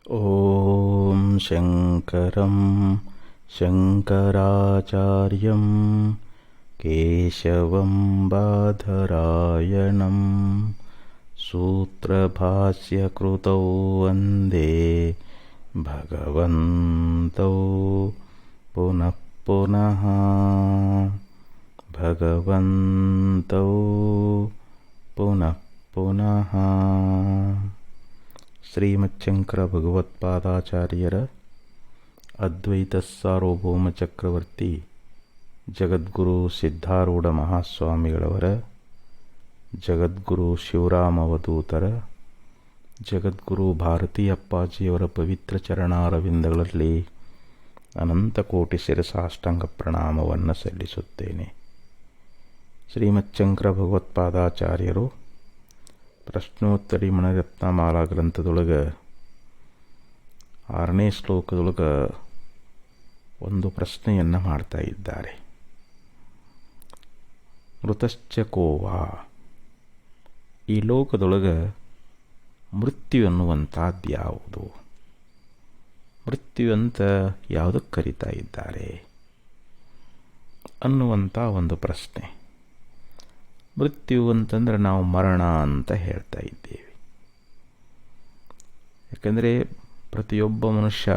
ಓಂ ಶಂಕರಂ ಶಂಕರಾಚಾರ್ಯಂ ಕೇಶವಂ ಬಾದರಾಯಣಂ ಸೂತ್ರಭಾಷ್ಯಕೃತೌ ವಂದೇ ಭಗವಂತೌ ಪುನಃ ಪುನಃ ಭಗವಂತೌ ಪುನಃ ಪುನಃ. ಶ್ರೀಮಚ್ಛಂಕರ ಭಗವತ್ಪಾದಾಚಾರ್ಯರ ಅದ್ವೈತ ಸಾರ್ವಭೌಮ ಚಕ್ರವರ್ತಿ ಜಗದ್ಗುರು ಸಿದ್ಧಾರೂಢ ಮಹಾಸ್ವಾಮಿಗಳವರ, ಜಗದ್ಗುರು ಶಿವರಾಮವಧೂತರ, ಜಗದ್ಗುರು ಭಾರತೀ ಅಪ್ಪಾಜಿಯವರ ಪವಿತ್ರ ಚರಣಾರವಿಂದಗಳಲ್ಲಿ ಅನಂತಕೋಟಿ ಶಿರಸಾಷ್ಟಾಂಗ ಪ್ರಣಾಮವನ್ನು ಸಲ್ಲಿಸುತ್ತೇನೆ. ಶ್ರೀಮಚ್ಛಂಕರ ಭಗವತ್ಪಾದಾಚಾರ್ಯರು ಪ್ರಶ್ನೋತ್ತರಿ ಮಣರತ್ನಮಾಲಾ ಗ್ರಂಥದೊಳಗೆ 6ನೇ ಶ್ಲೋಕದೊಳಗೆ ಒಂದು ಪ್ರಶ್ನೆಯನ್ನು ಮಾಡ್ತಾ ಇದ್ದಾರೆ. ಮೃತಶ್ಚ ಕೋವಾ, ಈ ಲೋಕದೊಳಗೆ ಮೃತ್ಯು ಅನ್ನುವಂಥದ್ದು ಯಾವುದು? ಮೃತ್ಯು ಅಂತ ಯಾವುದಕ್ಕೆ ಕರೀತಾ ಇದ್ದಾರೆ ಅನ್ನುವಂಥ ಒಂದು ಪ್ರಶ್ನೆ. ಮೃತ್ಯು ಅಂತಂದರೆ ನಾವು ಮರಣ ಅಂತ ಹೇಳ್ತಾ ಇದ್ದೇವೆ. ಯಾಕಂದರೆ ಪ್ರತಿಯೊಬ್ಬ ಮನುಷ್ಯ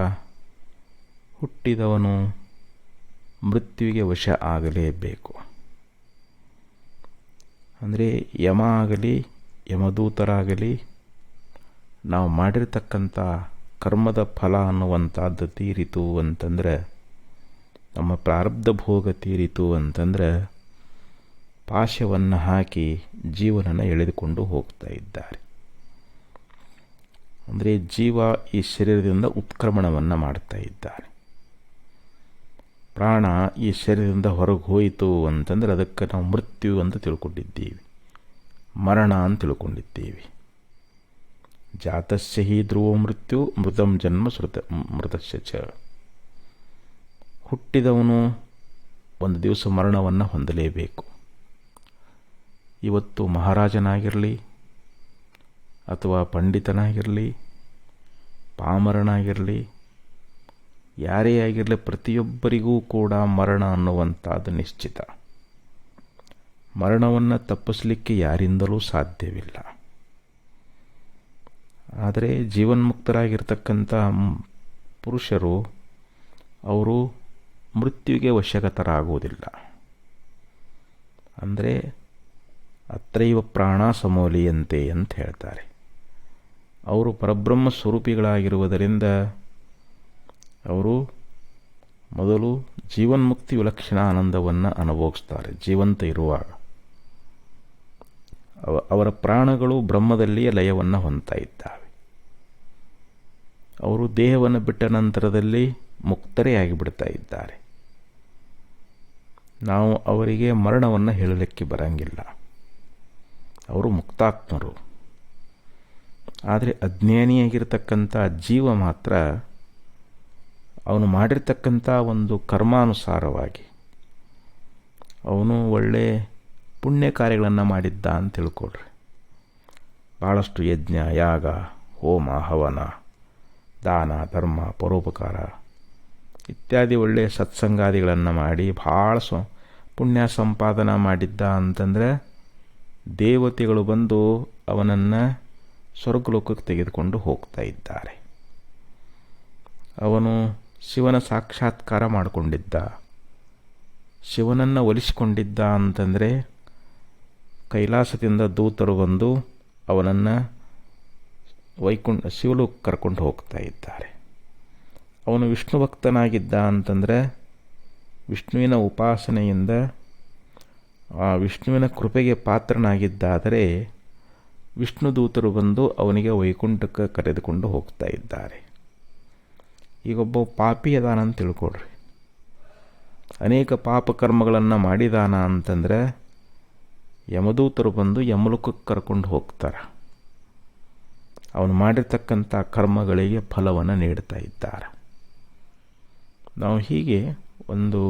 ಹುಟ್ಟಿದವನು ಮೃತ್ಯುವಿಗೆ ವಶ ಆಗಲೇಬೇಕು. ಅಂದರೆ ಯಮ ಆಗಲಿ ಯಮದೂತರಾಗಲಿ ನಾವು ಮಾಡಿರ್ತಕ್ಕಂಥ ಕರ್ಮದ ಫಲ ಅನ್ನುವಂಥದ್ದು ತೀರಿತು ಅಂತಂದರೆ, ನಮ್ಮ ಪ್ರಾರಬ್ಧ ಭೋಗ ತೀರಿತು ಅಂತಂದರೆ ಪಾಶವನ್ನು ಹಾಕಿ ಜೀವನನ್ನು ಎಳೆದುಕೊಂಡು ಹೋಗ್ತಾ ಇದ್ದಾರೆ. ಅಂದರೆ ಜೀವ ಈ ಶರೀರದಿಂದ ಉತ್ಕ್ರಮಣವನ್ನು ಮಾಡ್ತಾ ಇದ್ದಾರೆ. ಪ್ರಾಣ ಈ ಶರೀರದಿಂದ ಹೊರಗೆ ಹೋಯಿತು ಅಂತಂದರೆ ಅದಕ್ಕೆ ನಾವು ಮೃತ್ಯು ಅಂತ ತಿಳ್ಕೊಂಡಿದ್ದೀವಿ, ಮರಣ ಅಂತ ತಿಳ್ಕೊಂಡಿದ್ದೀವಿ. ಜಾತಸ್ಯ ಹಿ ಧ್ರುವ ಮೃತ್ಯು ಮೃತಂ ಜನ್ಮ ಮೃತಸ್ಯ ಚ. ಹುಟ್ಟಿದವನು ಒಂದು ದಿವಸ ಮರಣವನ್ನು ಹೊಂದಲೇಬೇಕು. ಇವತ್ತು ಮಹಾರಾಜನಾಗಿರಲಿ ಅಥವಾ ಪಂಡಿತನಾಗಿರಲಿ, ಪಾಮರನಾಗಿರಲಿ, ಯಾರೇ ಆಗಿರಲಿ, ಪ್ರತಿಯೊಬ್ಬರಿಗೂ ಕೂಡ ಮರಣ ಅನ್ನುವಂಥದ್ದು ನಿಶ್ಚಿತ. ಮರಣವನ್ನು ತಪ್ಪಿಸಲಿಕ್ಕೆ ಯಾರಿಂದಲೂ ಸಾಧ್ಯವಿಲ್ಲ. ಆದರೆ ಜೀವನ್ಮುಕ್ತರಾಗಿರ್ತಕ್ಕಂಥ ಪುರುಷರು ಅವರು ಮೃತ್ಯುವಿಗೆ ವಶಗತರಾಗುವುದಿಲ್ಲ. ಅಂದರೆ ಅತ್ರೈವ ಪ್ರಾಣ ಸಮೋಲಿಯಂತೆ ಅಂತ ಹೇಳ್ತಾರೆ. ಅವರು ಪರಬ್ರಹ್ಮ ಸ್ವರೂಪಿಗಳಾಗಿರುವುದರಿಂದ ಅವರು ಮೊದಲು ಜೀವನ್ಮುಕ್ತಿ ವಿಲಕ್ಷಣ ಆನಂದವನ್ನು ಅನುಭವಿಸ್ತಾರೆ. ಜೀವಂತ ಇರುವಾಗ ಅವರ ಪ್ರಾಣಗಳು ಬ್ರಹ್ಮದಲ್ಲಿಯೇ ಲಯವನ್ನು ಹೊಂದ್ತಾ ಇದ್ದಾವೆ. ಅವರು ದೇಹವನ್ನು ಬಿಟ್ಟ ನಂತರದಲ್ಲಿ ಮುಕ್ತರೇ ಆಗಿಬಿಡ್ತಾ ಇದ್ದಾರೆ. ನಾವು ಅವರಿಗೆ ಮರಣವನ್ನು ಹೇಳಲಿಕ್ಕೆ ಬರಂಗಿಲ್ಲ, ಅವರು ಮುಕ್ತಾತ್ಮರು. ಆದರೆ ಅಜ್ಞಾನಿಯಾಗಿರ್ತಕ್ಕಂಥ ಜೀವ ಮಾತ್ರ ಅವನು ಮಾಡಿರ್ತಕ್ಕಂಥ ಒಂದು ಕರ್ಮಾನುಸಾರವಾಗಿ ಅವನು ಒಳ್ಳೆ ಪುಣ್ಯ ಕಾರ್ಯಗಳನ್ನು ಮಾಡಿದ್ದ ಅಂತ ತಿಳ್ಕೊಳ್ರಿ. ಭಾಳಷ್ಟು ಯಜ್ಞ, ಯಾಗ, ಹೋಮ, ಹವನ, ದಾನ, ಧರ್ಮ, ಪರೋಪಕಾರ ಇತ್ಯಾದಿ ಒಳ್ಳೆಯ ಸತ್ಸಂಗಾದಿಗಳನ್ನು ಮಾಡಿ ಭಾಳ ಪುಣ್ಯ ಸಂಪಾದನೆ ಮಾಡಿದ್ದ ಅಂತಂದರೆ ದೇವತೆಗಳು ಬಂದು ಅವನನ್ನು ಸ್ವರ್ಗಲೋಕಕ್ಕೆ ತೆಗೆದುಕೊಂಡು ಹೋಗ್ತಾ ಇದ್ದಾರೆ. ಅವನು ಶಿವನ ಸಾಕ್ಷಾತ್ಕಾರ ಮಾಡಿಕೊಂಡಿದ್ದ, ಶಿವನನ್ನು ಒಲಿಸಿಕೊಂಡಿದ್ದ ಅಂತಂದರೆ ಕೈಲಾಸದಿಂದ ದೂತರು ಬಂದು ಅವನನ್ನು ಶಿವಲೋಕ ಕರ್ಕೊಂಡು ಹೋಗ್ತಾ ಇದ್ದಾರೆ. ಅವನು ವಿಷ್ಣು ಭಕ್ತನಾಗಿದ್ದ ಅಂತಂದರೆ ವಿಷ್ಣುವಿನ ಉಪಾಸನೆಯಿಂದ ಆ ವಿಷ್ಣುವಿನ ಕೃಪೆಗೆ ಪಾತ್ರನಾಗಿದ್ದಾದರೆ ವಿಷ್ಣು ದೂತರು ಬಂದು ಅವನಿಗೆ ವೈಕುಂಠಕ್ಕೆ ಕರೆದುಕೊಂಡು ಹೋಗ್ತಾ ಇದ್ದಾರೆ. ಈಗೊಬ್ಬ ಪಾಪಿ ಅದಾನ ಅಂತ ತಿಳ್ಕೊಳ್ರಿ. ಅನೇಕ ಪಾಪಕರ್ಮಗಳನ್ನು ಮಾಡಿದಾನ ಅಂತಂದರೆ ಯಮದೂತರು ಬಂದು ಯಮಲೋಕಕ್ಕೆ ಕರ್ಕೊಂಡು ಹೋಗ್ತಾರೆ. ಅವನು ಮಾಡಿರ್ತಕ್ಕಂಥ ಕರ್ಮಗಳಿಗೆ ಫಲವನ್ನು ನೀಡ್ತಾ ಇದ್ದಾರೆ. ನಾವು ಹೀಗೆ ಒಂದು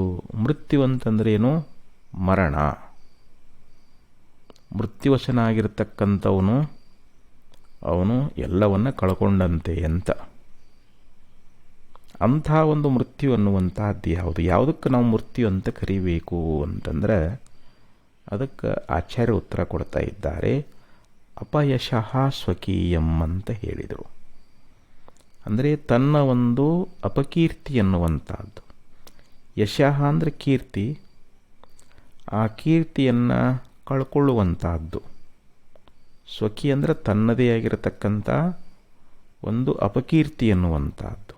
ಮೃತ್ಯು ಅಂತಂದ್ರೇನು? ಮರಣ. ಮೃತ್ಯುವಶನಾಗಿರ್ತಕ್ಕಂಥವನು ಅವನು ಎಲ್ಲವನ್ನು ಕಳ್ಕೊಂಡಂತೆ ಅಂತ. ಅಂಥ ಒಂದು ಮೃತ್ಯು ಅನ್ನುವಂಥದ್ದು ಯಾವುದಕ್ಕೆ ನಾವು ಮೃತ್ಯು ಅಂತ ಕರಿಬೇಕು ಅಂತಂದ್ರೆ ಅದಕ್ಕೆ ಆಚಾರ್ಯ ಉತ್ತರ ಕೊಡ್ತಾ ಇದ್ದಾರೆ. ಅಪಯಶಃ ಸ್ವಕೀಯಂ ಅಂತ ಹೇಳಿದರು. ಅಂದರೆ ತನ್ನ ಒಂದು ಅಪಕೀರ್ತಿ ಅನ್ನುವಂಥದ್ದು. ಯಶಃ ಅಂದರೆ ಕೀರ್ತಿ, ಆ ಕೀರ್ತಿಯನ್ನು ಕಳ್ಕೊಳ್ಳುವಂಥದ್ದು. ಸ್ವಕಿ ಅಂದರೆ ತನ್ನದೇ ಆಗಿರತಕ್ಕಂಥ ಒಂದು ಅಪಕೀರ್ತಿ ಎನ್ನುವಂಥದ್ದು.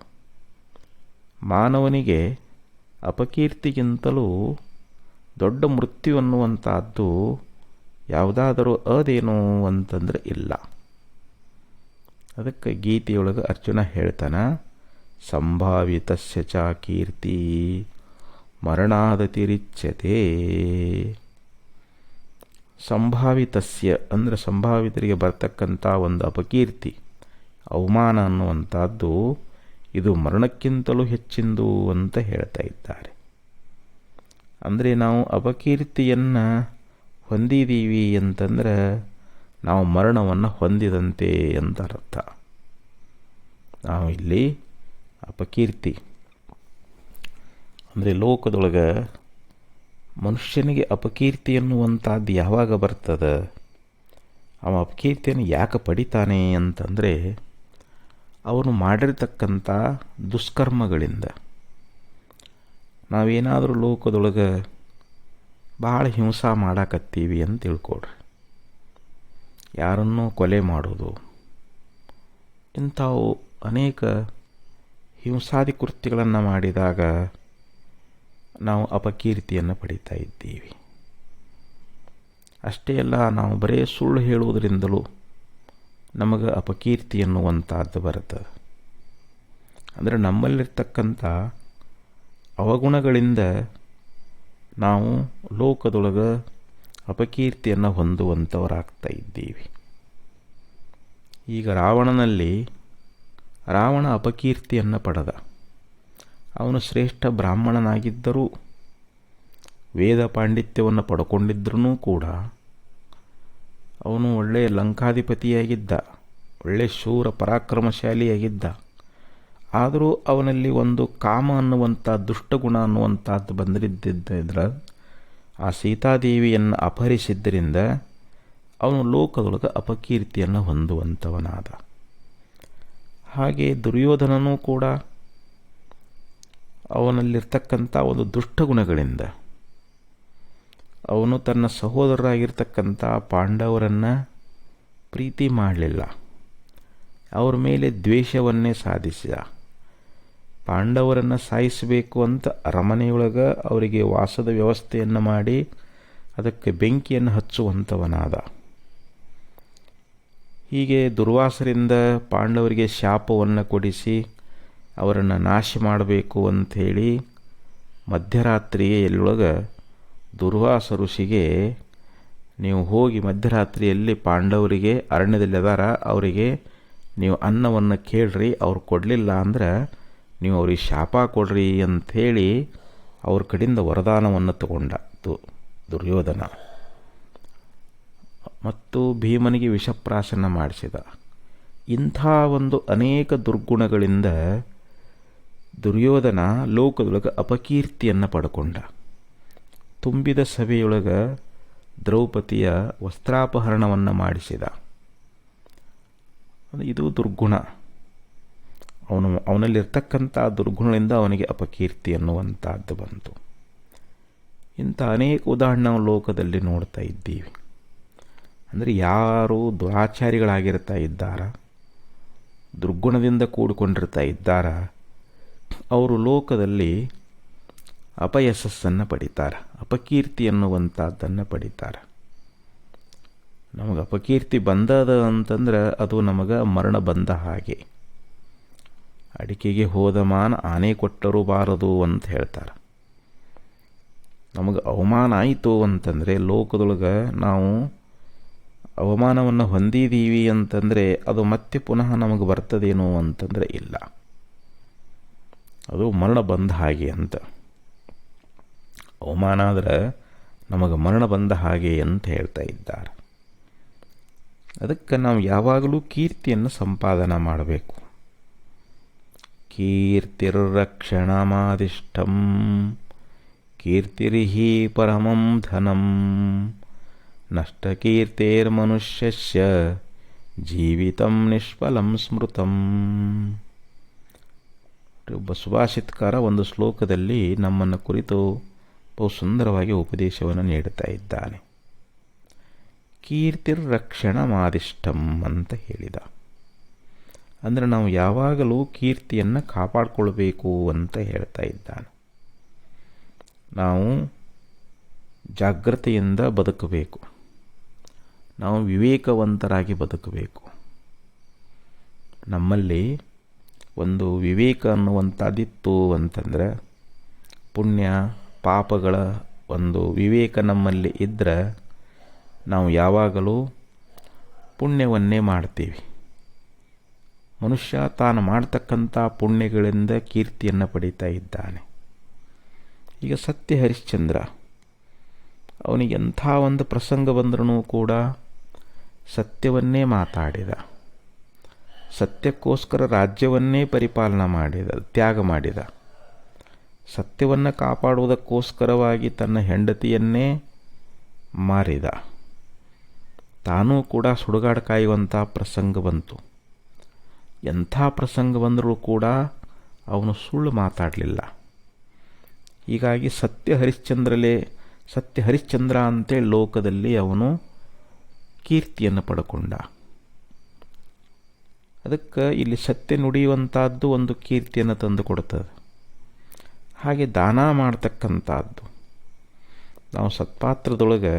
ಮಾನವನಿಗೆ ಅಪಕೀರ್ತಿಗಿಂತಲೂ ದೊಡ್ಡ ಮೃತ್ಯು ಅನ್ನುವಂಥದ್ದು ಯಾವುದಾದರೂ ಅದೇನು ಅಂತಂದರೆ ಇಲ್ಲ. ಅದಕ್ಕೆ ಗೀತೆಯೊಳಗೆ ಅರ್ಜುನ ಹೇಳ್ತಾನೆ, ಸಂಭಾವಿತಸ್ಯ ಚ ಕೀರ್ತಿ ಮರಣಾದತಿರಿಚ್ಯತೆ. ಸಂಭಾವಿತಸ್ಯ ಅಂದರೆ ಸಂಭಾವಿತರಿಗೆ ಬರ್ತಕ್ಕಂಥ ಒಂದು ಅಪಕೀರ್ತಿ, ಅವಮಾನ ಅನ್ನುವಂಥದ್ದು ಇದು ಮರಣಕ್ಕಿಂತಲೂ ಹೆಚ್ಚಿಂದು ಅಂತ ಹೇಳ್ತಾ ಇದ್ದಾರೆ. ಅಂದರೆ ನಾವು ಅಪಕೀರ್ತಿಯನ್ನು ಹೊಂದಿದ್ದೀವಿ ಅಂತಂದ್ರೆ ನಾವು ಮರಣವನ್ನು ಹೊಂದಿದಂತೆ ಅಂತ ಅರ್ಥ. ನಾವು ಇಲ್ಲಿ ಅಪಕೀರ್ತಿ ಅಂದರೆ ಲೋಕದೊಳಗೆ ಮನುಷ್ಯನಿಗೆ ಅಪಕೀರ್ತಿ ಎನ್ನುವಂಥದ್ದು ಯಾವಾಗ ಬರ್ತದೆ, ಅವ ಅಪಕೀರ್ತಿಯನ್ನು ಯಾಕೆ ಪಡಿತಾನೆ ಅಂತಂದರೆ ಅವನು ಮಾಡಿರ್ತಕ್ಕಂಥ ದುಷ್ಕರ್ಮಗಳಿಂದ. ನಾವೇನಾದರೂ ಲೋಕದೊಳಗೆ ಭಾಳ ಹಿಂಸೆ ಮಾಡಾಕತ್ತೀವಿ ಅಂತ ತಿಳ್ಕೊಡ್ರಿ, ಯಾರನ್ನೂ ಕೊಲೆ ಮಾಡೋದು, ಇಂಥವು ಅನೇಕ ಹಿಂಸಾದಿ ಕೃತ್ಯಗಳನ್ನು ಮಾಡಿದಾಗ ನಾವು ಅಪಕೀರ್ತಿಯನ್ನು ಪಡಿತಾ ಇದ್ದೀವಿ. ಅಷ್ಟೇ ಅಲ್ಲ, ನಾವು ಬರೀ ಸುಳ್ಳು ಹೇಳುವುದರಿಂದಲೂ ನಮಗೆ ಅಪಕೀರ್ತಿ ಎನ್ನುವಂಥದ್ದು ಬರ್ತದೆ. ಅಂದರೆ ನಮ್ಮಲ್ಲಿರ್ತಕ್ಕಂಥ ಅವಗುಣಗಳಿಂದ ನಾವು ಲೋಕದೊಳಗೆ ಅಪಕೀರ್ತಿಯನ್ನು ಹೊಂದುವಂಥವರಾಗ್ತಾ ಇದ್ದೀವಿ. ಈಗ ರಾವಣ ಅಪಕೀರ್ತಿಯನ್ನು ಪಡೆದ. ಅವನು ಶ್ರೇಷ್ಠ ಬ್ರಾಹ್ಮಣನಾಗಿದ್ದರೂ, ವೇದ ಪಾಂಡಿತ್ಯವನ್ನು ಪಡ್ಕೊಂಡಿದ್ರೂ ಕೂಡ ಅವನು ಒಳ್ಳೆಯ ಲಂಕಾಧಿಪತಿಯಾಗಿದ್ದ, ಒಳ್ಳೆಯ ಶೂರ ಪರಾಕ್ರಮಶಾಲಿಯಾಗಿದ್ದ. ಆದರೂ ಅವನಲ್ಲಿ ಒಂದು ಕಾಮ ಅನ್ನುವಂಥ ದುಷ್ಟಗುಣ ಅನ್ನುವಂಥದ್ದು ಬಂದಿದ್ದಿದ್ರೆ ಆ ಸೀತಾದೇವಿಯನ್ನು ಅಪಹರಿಸಿದ್ದರಿಂದ ಅವನು ಲೋಕದೊಳಗೆ ಅಪಕೀರ್ತಿಯನ್ನು ಹೊಂದುವಂಥವನಾದ. ಹಾಗೆ ದುರ್ಯೋಧನನೂ ಕೂಡ ಅವನಲ್ಲಿರ್ತಕ್ಕಂಥ ಒಂದು ದುಷ್ಟಗುಣಗಳಿಂದ ಅವನು ತನ್ನ ಸಹೋದರರಾಗಿರ್ತಕ್ಕಂಥ ಪಾಂಡವರನ್ನು ಪ್ರೀತಿ ಮಾಡಲಿಲ್ಲ, ಅವ್ರ ಮೇಲೆ ದ್ವೇಷವನ್ನೇ ಸಾಧಿಸಿದ. ಪಾಂಡವರನ್ನು ಸಾಯಿಸಬೇಕು ಅಂತ ಅರಮನೆಯೊಳಗೆ ಅವರಿಗೆ ವಾಸದ ವ್ಯವಸ್ಥೆಯನ್ನು ಮಾಡಿ ಅದಕ್ಕೆ ಬೆಂಕಿಯನ್ನು ಹಚ್ಚುವಂಥವನಾದ. ಹೀಗೆ ದುರ್ವಾಸರಿಂದ ಪಾಂಡವರಿಗೆ ಶಾಪವನ್ನು ಕೊಡಿಸಿ ಅವರನ್ನು ನಾಶ ಮಾಡಬೇಕು ಅಂಥೇಳಿ ಮಧ್ಯರಾತ್ರಿಯೇ ಎಲ್ಲೊಳಗೆ ದುರ್ವಾಸ ಋಷಿಗೆ, ನೀವು ಹೋಗಿ ಮಧ್ಯರಾತ್ರಿಯಲ್ಲಿ ಪಾಂಡವರಿಗೆ ಅರಣ್ಯದಲ್ಲಿ ಅದಾರ, ಅವರಿಗೆ ನೀವು ಅನ್ನವನ್ನು ಕೇಳ್ರಿ, ಅವ್ರು ಕೊಡಲಿಲ್ಲ ಅಂದ್ರೆ ನೀವು ಅವ್ರಿಗೆ ಶಾಪ ಕೊಡ್ರಿ ಅಂಥೇಳಿ ಅವ್ರ ಕಡೆಯಿಂದ ವರದಾನವನ್ನು ತಗೊಂಡ ದುರ್ಯೋಧನ. ಮತ್ತು ಭೀಮನಿಗೆ ವಿಷಪ್ರಾಶನ ಮಾಡಿಸಿದ. ಇಂಥ ಒಂದು ಅನೇಕ ದುರ್ಗುಣಗಳಿಂದ ದುರ್ಯೋಧನ ಲೋಕದೊಳಗೆ ಅಪಕೀರ್ತಿಯನ್ನು ಪಡ್ಕೊಂಡ. ತುಂಬಿದ ಸಭೆಯೊಳಗೆ ದ್ರೌಪದಿಯ ವಸ್ತ್ರಾಪಹರಣವನ್ನು ಮಾಡಿಸಿದ. ಇದು ದುರ್ಗುಣ. ಅವನಲ್ಲಿರ್ತಕ್ಕಂಥ ದುರ್ಗುಣದಿಂದ ಅವನಿಗೆ ಅಪಕೀರ್ತಿ ಅನ್ನುವಂಥದ್ದು ಬಂತು. ಇಂಥ ಅನೇಕ ಉದಾಹರಣೆ ನಾವು ಲೋಕದಲ್ಲಿ ನೋಡ್ತಾ ಇದ್ದೀವಿ. ಅಂದರೆ ಯಾರು ದುರಾಚಾರಿಗಳಾಗಿರ್ತಾ ಇದ್ದಾರ, ದುರ್ಗುಣದಿಂದ ಕೂಡಿಕೊಂಡಿರ್ತಾ ಇದ್ದಾರ, ಅವರು ಲೋಕದಲ್ಲಿ ಅಪಯಶಸ್ಸನ್ನು ಪಡಿತಾರೆ, ಅಪಕೀರ್ತಿ ಅನ್ನುವಂಥದ್ದನ್ನು ಪಡಿತಾರೆ. ನಮಗೆ ಅಪಕೀರ್ತಿ ಬಂದದ ಅಂತಂದ್ರೆ ಅದು ನಮಗೆ ಮರಣ ಬಂದ ಹಾಗೆ. ಅಡಿಕೆಗೆ ಹೋದ ಮಾನ ಆನೆ ಕೊಟ್ಟರೂ ಬಾರದು ಅಂತ ಹೇಳ್ತಾರೆ. ನಮಗೆ ಅವಮಾನ ಆಯಿತು ಅಂತಂದರೆ ಲೋಕದೊಳಗೆ ನಾವು ಅವಮಾನವನ್ನು ಹೊಂದಿದ್ದೀವಿ ಅಂತಂದರೆ ಅದು ಮತ್ತೆ ಪುನಃ ನಮಗೆ ಬರ್ತದೇನೋ ಅಂತಂದರೆ ಇಲ್ಲ, ಅದು ಮರಣ ಬಂದ ಹಾಗೆ ಅಂತ. ಅವಮಾನ ಆದರೆ ನಮಗೆ ಮರಣ ಬಂದ ಹಾಗೆ ಅಂತ ಹೇಳ್ತಾ ಇದ್ದಾರೆ. ಅದಕ್ಕೆ ನಾವು ಯಾವಾಗಲೂ ಕೀರ್ತಿಯನ್ನು ಸಂಪಾದನೆ ಮಾಡಬೇಕು. ಕೀರ್ತಿರ್ರಕ್ಷಣಮಾದಿಷ್ಟಂ ಕೀರ್ತಿರ್ಹಿ ಪರಮಂ ಧನಂ ನಷ್ಟಕೀರ್ತಿರ್ಮನುಷ್ಯಸ್ಯ ಜೀವಿತಂ ನಿಷ್ಫಲಂ ಸ್ಮೃತಂ. ಒಬ್ಬ ಸುಭಾಷಿತಕಾರ ಒಂದು ಶ್ಲೋಕದಲ್ಲಿ ನಮ್ಮನ್ನು ಕುರಿತು ಬಹು ಸುಂದರವಾಗಿ ಉಪದೇಶವನ್ನು ನೀಡುತ್ತಾ ಇದ್ದಾನೆ. ಕೀರ್ತಿರ್ರಕ್ಷಣಮಾದಿಷ್ಟಂ ಅಂತ ಹೇಳಿದ. ಅಂದರೆ ನಾವು ಯಾವಾಗಲೂ ಕೀರ್ತಿಯನ್ನು ಕಾಪಾಡಿಕೊಳ್ಬೇಕು ಅಂತ ಹೇಳ್ತಾ ಇದ್ದಾನೆ. ನಾವು ಜಾಗೃತೆಯಿಂದ ಬದುಕಬೇಕು, ನಾವು ವಿವೇಕವಂತರಾಗಿ ಬದುಕಬೇಕು. ನಮ್ಮಲ್ಲಿ ಒಂದು ವಿವೇಕ ಅನ್ನುವಂಥದ್ದಿತ್ತು ಅಂತಂದರೆ, ಪುಣ್ಯ ಪಾಪಗಳ ಒಂದು ವಿವೇಕ ನಮ್ಮಲ್ಲಿ ಇದ್ದರೆ ನಾವು ಯಾವಾಗಲೂ ಪುಣ್ಯವನ್ನೇ ಮಾಡ್ತೀವಿ. ಮನುಷ್ಯ ತಾನು ಮಾಡ್ತಕ್ಕಂಥ ಪುಣ್ಯಗಳಿಂದ ಕೀರ್ತಿಯನ್ನು ಪಡೀತಾ ಇದ್ದಾನೆ. ಈಗ ಸತ್ಯ ಹರಿಶ್ಚಂದ್ರ, ಅವನಿಗೆ ಎಂಥ ಒಂದು ಪ್ರಸಂಗ ಬಂದ್ರೂ ಕೂಡ ಸತ್ಯವನ್ನೇ ಮಾತಾಡಿದ. ಸತ್ಯಕ್ಕೋಸ್ಕರ ರಾಜ್ಯವನ್ನೇ ಪರಿಪಾಲನೆ ಮಾಡಿದ, ತ್ಯಾಗ ಮಾಡಿದ. ಸತ್ಯವನ್ನು ಕಾಪಾಡುವುದಕ್ಕೋಸ್ಕರವಾಗಿ ತನ್ನ ಹೆಂಡತಿಯನ್ನೇ ಮಾರಿದ. ತಾನೂ ಕೂಡ ಸುಡುಗಾಡು ಕಾಯುವಂಥ ಪ್ರಸಂಗ ಬಂತು. ಎಂಥ ಪ್ರಸಂಗ ಬಂದರೂ ಕೂಡ ಅವನು ಸುಳ್ಳು ಮಾತಾಡಲಿಲ್ಲ. ಹೀಗಾಗಿ ಸತ್ಯ ಹರಿಶ್ಚಂದ್ರ ಅಂತೇಳಿ ಲೋಕದಲ್ಲಿ ಅವನು ಕೀರ್ತಿಯನ್ನು ಪಡ್ಕೊಂಡ. ಅದಕ್ಕೆ ಇಲ್ಲಿ ಸತ್ಯ ನುಡಿಯುವಂಥದ್ದು ಒಂದು ಕೀರ್ತಿಯನ್ನು ತಂದು ಕೊಡ್ತದೆ. ಹಾಗೆ ದಾನ ಮಾಡ್ತಕ್ಕಂಥದ್ದು, ನಾವು ಸತ್ಪಾತ್ರದೊಳಗೆ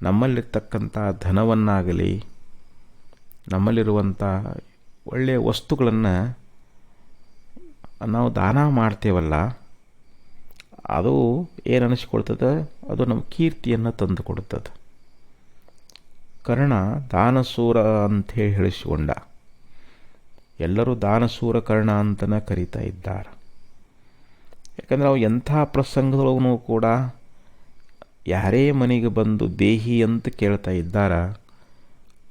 ನಮ್ಮಲ್ಲಿರ್ತಕ್ಕಂಥ ಧನವನ್ನಾಗಲಿ ನಮ್ಮಲ್ಲಿರುವಂಥ ಒಳ್ಳೆಯ ವಸ್ತುಗಳನ್ನು ನಾವು ದಾನ ಮಾಡ್ತೇವಲ್ಲ, ಅದು ಏನು ಅನಿಸ್ಕೊಳ್ತದೆ, ಅದು ನಮ್ಮ ಕೀರ್ತಿಯನ್ನು ತಂದು ಕೊಡ್ತದೆ. ಕರ್ಣ ದಾನಸೂರ ಅಂಥೇಳಿ ಹೇಳಿಸಿಕೊಂಡ. ಎಲ್ಲರೂ ದಾನಸೂರ ಕರ್ಣ ಅಂತಲೇ ಕರೀತಾ ಇದ್ದಾರೆ. ಯಾಕಂದರೆ ಅವು ಎಂಥ ಪ್ರಸಂಗದೊಳಗೂ ಕೂಡ ಯಾರೇ ಮನೆಗೆ ಬಂದು ದೇಹಿ ಅಂತ ಕೇಳ್ತಾ ಇದ್ದಾರ,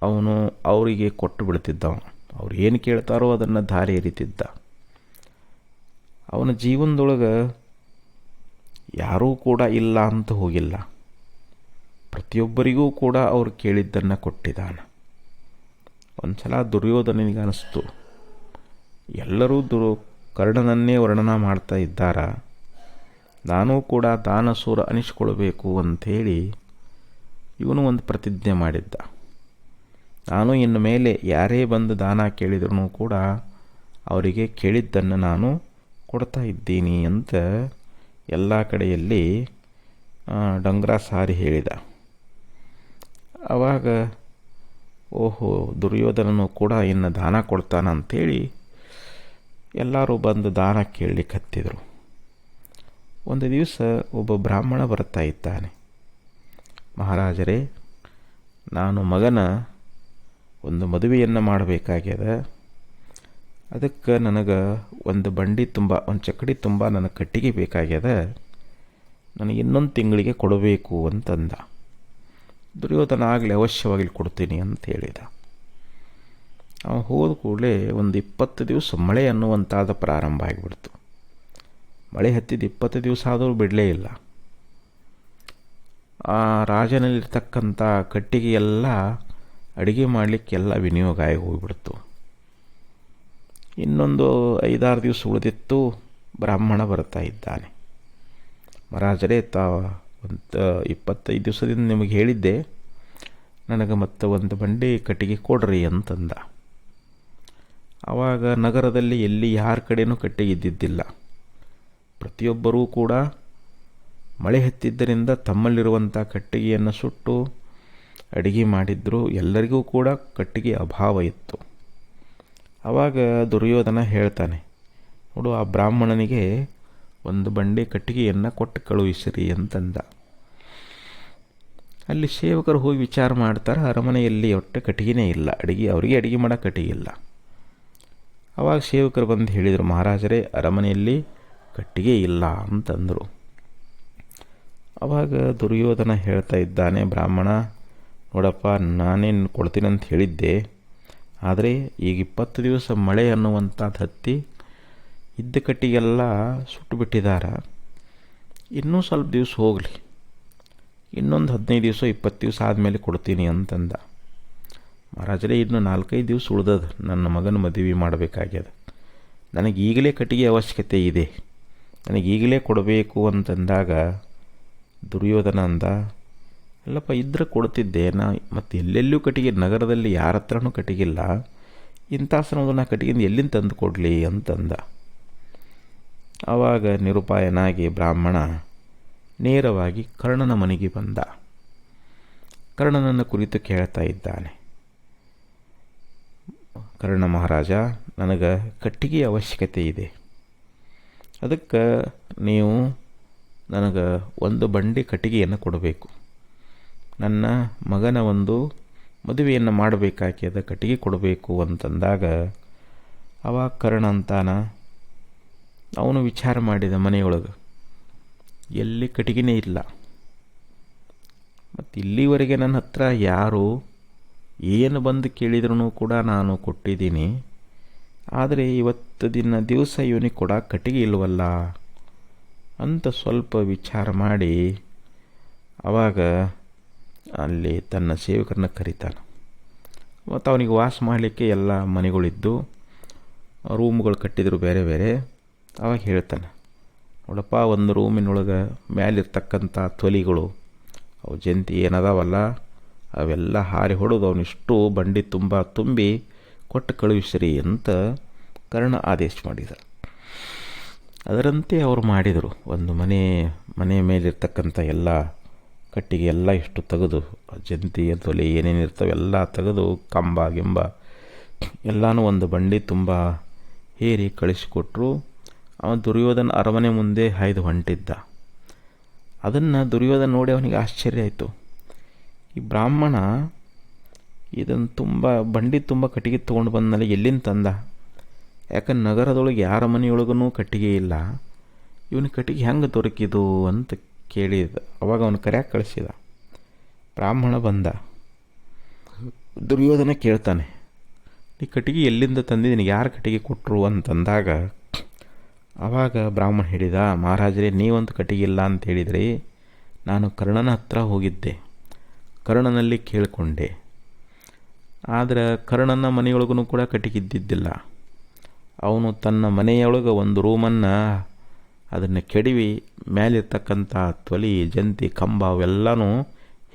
ಅವನು ಅವರಿಗೆ ಕೊಟ್ಟು ಬಿಡ್ತಿದ್ದವ. ಅವ್ರು ಏನು ಕೇಳ್ತಾರೋ ಅದನ್ನು ದಾರಿ ಎರಿತಿದ್ದ. ಅವನ ಜೀವನದೊಳಗೆ ಯಾರೂ ಕೂಡ ಇಲ್ಲ ಅಂತ ಹೋಗಿಲ್ಲ. ಪ್ರತಿಯೊಬ್ಬರಿಗೂ ಕೂಡ ಅವರು ಕೇಳಿದ್ದನ್ನು ಕೊಟ್ಟಿದ್ದಾನೆ. ಒಂದು ಸಲ ದುರ್ಯೋಧನನಿಗೆ ಅನಿಸ್ತು, ಎಲ್ಲರೂ ಕರ್ಣನನ್ನೇ ವರ್ಣನ ಮಾಡ್ತಾ ಇದ್ದಾರ, ನಾನೂ ಕೂಡ ದಾನಸೂರ ಅನಿಸ್ಕೊಳ್ಬೇಕು ಅಂಥೇಳಿ ಇವನು ಒಂದು ಪ್ರತಿಜ್ಞೆ ಮಾಡಿದ್ದ. ನಾನು ಇನ್ನು ಮೇಲೆ ಯಾರೇ ಬಂದು ದಾನ ಕೇಳಿದ್ರೂ ಕೂಡ ಅವರಿಗೆ ಕೇಳಿದ್ದನ್ನು ನಾನು ಕೊಡ್ತಾ ಇದ್ದೀನಿ ಅಂತ ಎಲ್ಲ ಕಡೆಯಲ್ಲಿ ಡಂಗ್ರ ಸಾರಿ ಹೇಳಿದ. ಆವಾಗ ಓಹೋ, ದುರ್ಯೋಧನನು ಕೂಡ ಇನ್ನು ದಾನ ಕೊಡ್ತಾನಂತೇಳಿ ಎಲ್ಲರೂ ಬಂದು ದಾನ ಕೇಳಲಿಕ್ಕೆ ಹತ್ತಿದರು. ಒಂದು ದಿವಸ ಒಬ್ಬ ಬ್ರಾಹ್ಮಣ ಬರ್ತಾ ಇದ್ದಾನೆ. ಮಹಾರಾಜರೇ, ನಾನು ಮಗನ ಒಂದು ಮದುವೆಯನ್ನು ಮಾಡಬೇಕಾಗ್ಯದ, ಅದಕ್ಕೆ ನನಗೆ ಒಂದು ಬಂಡಿ ತುಂಬ, ಒಂದು ಚಕ್ಕಡಿ ತುಂಬ ನನಗೆ ಕಟ್ಟಿಗೆ ಬೇಕಾಗ್ಯದ, ನನಗೆ ಇನ್ನೊಂದು ತಿಂಗಳಿಗೆ ಕೊಡಬೇಕು ಅಂತಂದ. ದುರ್ಯೋಧನ ಆಗಲಿ ಅವಶ್ಯವಾಗಿ ಕೊಡ್ತೀನಿ ಅಂತ ಹೇಳಿದ. ಅವನು ಹೋದ ಕೂಡಲೇ ಒಂದು 20 ದಿವಸ ಮಳೆ ಅನ್ನುವಂಥದ್ದು ಪ್ರಾರಂಭ ಆಗಿಬಿಡ್ತು. ಮಳೆ ಹತ್ತಿದ 20 ದಿವಸ ಆದರೂ ಬಿಡಲೇ ಇಲ್ಲ. ಆ ರಾಜನಲ್ಲಿರ್ತಕ್ಕಂಥ ಕಟ್ಟಿಗೆ ಎಲ್ಲ ಅಡುಗೆ ಮಾಡಲಿಕ್ಕೆಲ್ಲ ವಿನಿಯೋಗ ಆಗಿ ಹೋಗಿಬಿಡ್ತು. ಇನ್ನೊಂದು 5-6 ದಿವಸ ಉಳಿದಿತ್ತು. ಬ್ರಾಹ್ಮಣ ಬರ್ತಾ ಇದ್ದಾನೆ. ಮಹಾರಾಜರೇ, ಒಂದು 25 ದಿವಸದಿಂದ ನಿಮಗೆ ಹೇಳಿದ್ದೆ, ನನಗೆ ಮತ್ತೆ ಒಂದು ಬಂಡಿ ಕಟ್ಟಿಗೆ ಕೊಡ್ರಿ ಅಂತಂದ. ಆವಾಗ ನಗರದಲ್ಲಿ ಎಲ್ಲಿ ಯಾರ ಕಡೆಯೂ ಕಟ್ಟಿಗೆ ಇದ್ದಿದ್ದಿಲ್ಲ. ಪ್ರತಿಯೊಬ್ಬರೂ ಕೂಡ ಮಳೆ ಹತ್ತಿದ್ದರಿಂದ ತಮ್ಮಲ್ಲಿರುವಂಥ ಕಟ್ಟಿಗೆಯನ್ನು ಸುಟ್ಟು ಅಡಿಗೆ ಮಾಡಿದ್ರು. ಎಲ್ಲರಿಗೂ ಕೂಡ ಕಟ್ಟಿಗೆ ಅಭಾವ ಇತ್ತು. ಆವಾಗ ದುರ್ಯೋಧನ ಹೇಳ್ತಾನೆ, ನೋಡು, ಆ ಬ್ರಾಹ್ಮಣನಿಗೆ ಒಂದು ಬಂಡಿ ಕಟ್ಟಿಗೆಯನ್ನು ಕೊಟ್ಟು ಕಳುಹಿಸಿರಿ ಅಂತಂದ. ಅಲ್ಲಿ ಸೇವಕರು ಹೋಗಿ ವಿಚಾರ ಮಾಡ್ತಾರೆ, ಅರಮನೆಯಲ್ಲಿ ಒಟ್ಟು ಕಟ್ಟಿಗೆನೇ ಇಲ್ಲ, ಅವರಿಗೆ ಅಡುಗೆ ಮಾಡೋ ಕಟ್ಟಿಗೆ ಇಲ್ಲ. ಆವಾಗ ಸೇವಕರು ಬಂದು ಹೇಳಿದರು, ಮಹಾರಾಜರೇ, ಅರಮನೆಯಲ್ಲಿ ಕಟ್ಟಿಗೆ ಇಲ್ಲ ಅಂತಂದರು. ಆವಾಗ ದುರ್ಯೋಧನ ಹೇಳ್ತಾ ಇದ್ದಾನೆ, ಬ್ರಾಹ್ಮಣ, ನೋಡಪ್ಪ, ನಾನೇನು ಕೊಡ್ತೀನಿ ಅಂತ ಹೇಳಿದ್ದೆ, ಆದರೆ ಈಗ 20 ದಿವಸ ಮಳೆ ಅನ್ನುವಂಥದ್ದು ಹತ್ತಿ ಇದ್ದ ಕಟ್ಟಿಗೆಲ್ಲ ಸುಟ್ಟು ಬಿಟ್ಟಿದ್ದಾರೆ, ಇನ್ನೂ ಸ್ವಲ್ಪ ದಿವಸ ಹೋಗಲಿ, ಇನ್ನೊಂದು 15 ದಿವಸ 20 ದಿವಸ ಆದಮೇಲೆ ಕೊಡ್ತೀನಿ ಅಂತಂದ. ಮಹಾರಾಜರೇ, ಇನ್ನು 4-5 ದಿವಸ ಉಳ್ದದ, ನನ್ನ ಮಗನ ಮದುವೆ ಮಾಡಬೇಕಾಗ್ಯದ, ನನಗೆ ಈಗಲೇ ಕಟ್ಟಿಗೆ ಅವಶ್ಯಕತೆ ಇದೆ, ನನಗೀಗಲೇ ಕೊಡಬೇಕು ಅಂತಂದಾಗ ದುರ್ಯೋಧನ ಅಂದ, ಅಲ್ಲಪ್ಪ ಇದ್ರೆ ಕೊಡ್ತಿದ್ದೆ ನಾ, ಮತ್ತು ಎಲ್ಲೆಲ್ಲೂ ಕಟ್ಟಿಗೆ, ನಗರದಲ್ಲಿ ಯಾರ ಹತ್ರನೂ ಕಟ್ಟಿಗಿಲ್ಲ, ಇಂಥ ಸಮಯದಲ್ಲಿ ನಾ ಕಟ್ಟಿಗೆಯಿಂದ ಎಲ್ಲಿಂದ ತಂದು ಕೊಡಲಿ ಅಂತಂದ. ಆವಾಗ ನಿರುಪಾಯನಾಗಿ ಬ್ರಾಹ್ಮಣ ನೇರವಾಗಿ ಕರ್ಣನ ಮನೆಗೆ ಬಂದ. ಕರ್ಣನನ್ನು ಕುರಿತು ಕೇಳ್ತಾ ಇದ್ದಾನೆ. ಕರ್ಣ ಮಹಾರಾಜ, ನನಗೆ ಕಟ್ಟಿಗೆ ಅವಶ್ಯಕತೆ ಇದೆ, ಅದಕ್ಕೆ ನೀವು ನನಗೆ ಒಂದು ಬಂಡಿ ಕಟ್ಟಿಗೆಯನ್ನು ಕೊಡಬೇಕು, ನನ್ನ ಮಗನ ಒಂದು ಮದುವೆಯನ್ನು ಮಾಡಬೇಕಾಗ್ಯದ, ಕಟ್ಟಿಗೆ ಕೊಡಬೇಕು ಅಂತಂದಾಗ ಅವಾಗ ಕರ್ಣ ಅಂತಾನ, ಅವನು ವಿಚಾರ ಮಾಡಿದ ಮನೆಯೊಳಗೆ ಎಲ್ಲಿ ಕಟ್ಟಿಗೆನೇ ಇಲ್ಲ, ಮತ್ತು ಇಲ್ಲಿವರೆಗೆ ನನ್ನ ಹತ್ರ ಯಾರು ಏನು ಬಂದು ಕೇಳಿದ್ರೂ ಕೂಡ ನಾನು ಕೊಟ್ಟಿದ್ದೀನಿ, ಆದರೆ ಇವತ್ತು ದಿವಸ ಇವನಿಗೆ ಕೂಡ ಕಟ್ಟಿಗೆ ಇಲ್ವಲ್ಲ ಅಂತ ಸ್ವಲ್ಪ ವಿಚಾರ ಮಾಡಿ ಆವಾಗ ಅಲ್ಲಿ ತನ್ನ ಸೇವಕರನ್ನ ಕರೀತಾನೆ. ಮತ್ತು ಅವನಿಗೆ ವಾಸ ಮಾಡಲಿಕ್ಕೆ ಎಲ್ಲ ಮನೆಗಳಿದ್ದು, ರೂಮ್ಗಳು ಕಟ್ಟಿದ್ರು ಬೇರೆ ಬೇರೆ. ಅವಾಗ ಹೇಳ್ತಾನೆ, ನೋಡಪ್ಪ, ಒಂದು ರೂಮಿನೊಳಗೆ ಮೇಲಿರ್ತಕ್ಕಂಥ ತೊಲಿಗಳು ಅವು ಜಂತಿ ಏನದಾವಲ್ಲ ಅವೆಲ್ಲ ಹಾರಿ ಹೊಡೆದು ಅವನಿಷ್ಟು ಬಂಡಿ ತುಂಬ ತುಂಬಿ ಕೊಟ್ಟು ಕಳುಹಿಸ್ರಿ ಅಂತ ಕರ್ಣ ಆದೇಶ ಮಾಡಿದ. ಅದರಂತೆ ಅವರು ಮಾಡಿದರು. ಒಂದು ಮನೆ ಮೇಲಿರ್ತಕ್ಕಂಥ ಎಲ್ಲ ಕಟ್ಟಿಗೆ ಎಲ್ಲ ಇಷ್ಟು ತೆಗೆದು, ಜಂತಿ ತೊಲೆ ಏನೇನಿರ್ತವೆ ಎಲ್ಲ ತೆಗೆದು, ಕಂಬ ಗಿಂಬ ಎಲ್ಲನೂ ಒಂದು ಬಂಡಿ ತುಂಬ ಹೇರಿ ಕಳಿಸಿಕೊಟ್ರು. ಅವನು ದುರ್ಯೋಧನ ಅರಮನೆ ಮುಂದೆ ಹಾಯ್ದು ಹೊಂಟಿದ್ದ. ಅದನ್ನು ದುರ್ಯೋಧನ ನೋಡಿ ಅವನಿಗೆ ಆಶ್ಚರ್ಯ ಆಯಿತು. ಈ ಬ್ರಾಹ್ಮಣ ಇದನ್ನು ಬಂಡಿ ತುಂಬ ಕಟ್ಟಿಗೆ ತೊಗೊಂಡು ಬಂದಮೇಲೆ ಎಲ್ಲಿಂದ ತಂದ? ಯಾಕಂದ್ರೆ ನಗರದೊಳಗೆ ಯಾರ ಮನೆಯೊಳಗೂ ಕಟ್ಟಿಗೆ ಇಲ್ಲ, ಇವನು ಕಟ್ಟಿಗೆ ಹೆಂಗೆ ದೊರಕಿದು ಅಂತ ಕೇಳಿದ. ಅವಾಗ ಅವನು ಕರೆಯಾಗಿ ಕಳಿಸಿದ. ಬ್ರಾಹ್ಮಣ ಬಂದ. ದುರ್ಯೋಧನ ಕೇಳ್ತಾನೆ, ಈ ಕಟ್ಟಿಗೆ ಎಲ್ಲಿಂದ ತಂದು ನಿನಗೆ ಯಾರು ಕಟ್ಟಿಗೆ ಕೊಟ್ಟರು ಅಂತಂದಾಗ ಆವಾಗ ಬ್ರಾಹ್ಮಣ ಹೇಳಿದ, ಮಹಾರಾಜರೇ, ನೀವಂತೂ ಕಟ್ಟಿಗೆ ಇಲ್ಲ ಅಂತ ಹೇಳಿದ್ರಿ, ನಾನು ಕರ್ಣನ ಹತ್ರ ಹೋಗಿದ್ದೆ, ಕರ್ಣನಲ್ಲಿ ಕೇಳಿಕೊಂಡೆ, ಆದರೆ ಕರ್ಣನ ಮನೆಯೊಳಗೂ ಕೂಡ ಕಟ್ಟಿಗೆ ಇದ್ದಿದ್ದಿಲ್ಲ. ಅವನು ತನ್ನ ಮನೆಯೊಳಗೆ ಒಂದು ರೂಮನ್ನು ಅದನ್ನು ಕೆಡವಿ ಮೇಲಿರ್ತಕ್ಕಂಥ ತೊಲಿ ಜಂತಿ ಕಂಬ ಅವೆಲ್ಲನೂ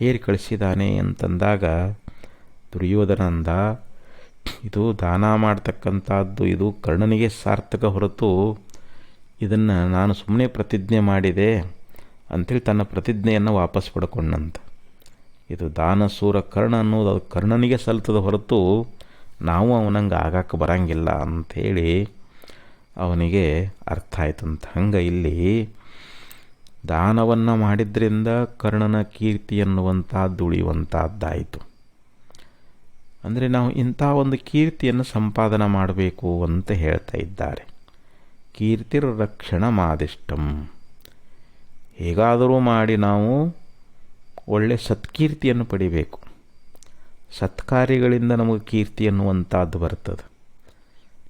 ಹೇರಿ ಕಳಿಸಿದ್ದಾನೆ ಅಂತಂದಾಗ ದುರ್ಯೋಧನ ಅಂದ, ಇದು ದಾನ ಮಾಡ್ತಕ್ಕಂಥದ್ದು, ಇದು ಕರ್ಣನಿಗೆ ಸಾರ್ಥಕ ಹೊರತು ಇದನ್ನು ನಾನು ಸುಮ್ಮನೆ ಪ್ರತಿಜ್ಞೆ ಮಾಡಿದೆ ಅಂಥೇಳಿ ತನ್ನ ಪ್ರತಿಜ್ಞೆಯನ್ನು ವಾಪಸ್ ಪಡ್ಕೊಂಡಂತ. ಇದು ದಾನಸೂರ ಕರ್ಣ ಅನ್ನೋದು ಅದು ಕರ್ಣನಿಗೆ ಸಲ್ತದ ಹೊರತು ನಾವು ಅವನಂಗೆ ಆಗಾಕ ಬರಂಗಿಲ್ಲ ಅಂಥೇಳಿ ಅವನಿಗೆ ಅರ್ಥ ಆಯ್ತಂತ. ಹಂಗೆ ಇಲ್ಲಿ ದಾನವನ್ನು ಮಾಡಿದ್ರಿಂದ ಕರ್ಣನ ಕೀರ್ತಿ ಅನ್ನುವಂಥದ್ದು ಉಳಿಯುವಂಥದ್ದಾಯಿತು. ಅಂದರೆ ನಾವು ಇಂಥ ಒಂದು ಕೀರ್ತಿಯನ್ನು ಸಂಪಾದನೆ ಮಾಡಬೇಕು ಅಂತ ಹೇಳ್ತಾ ಇದ್ದಾರೆ. ಕೀರ್ತಿರ್ ರಕ್ಷಣ ಮಾದಿಷ್ಟಂ, ಹೇಗಾದರೂ ಮಾಡಿ ನಾವು ಒಳ್ಳೆಯ ಸತ್ಕೀರ್ತಿಯನ್ನು ಪಡಿಬೇಕು. ಸತ್ಕಾರ್ಯಗಳಿಂದ ನಮಗೆ ಕೀರ್ತಿ ಅನ್ನುವಂಥದ್ದು ಬರ್ತದೆ.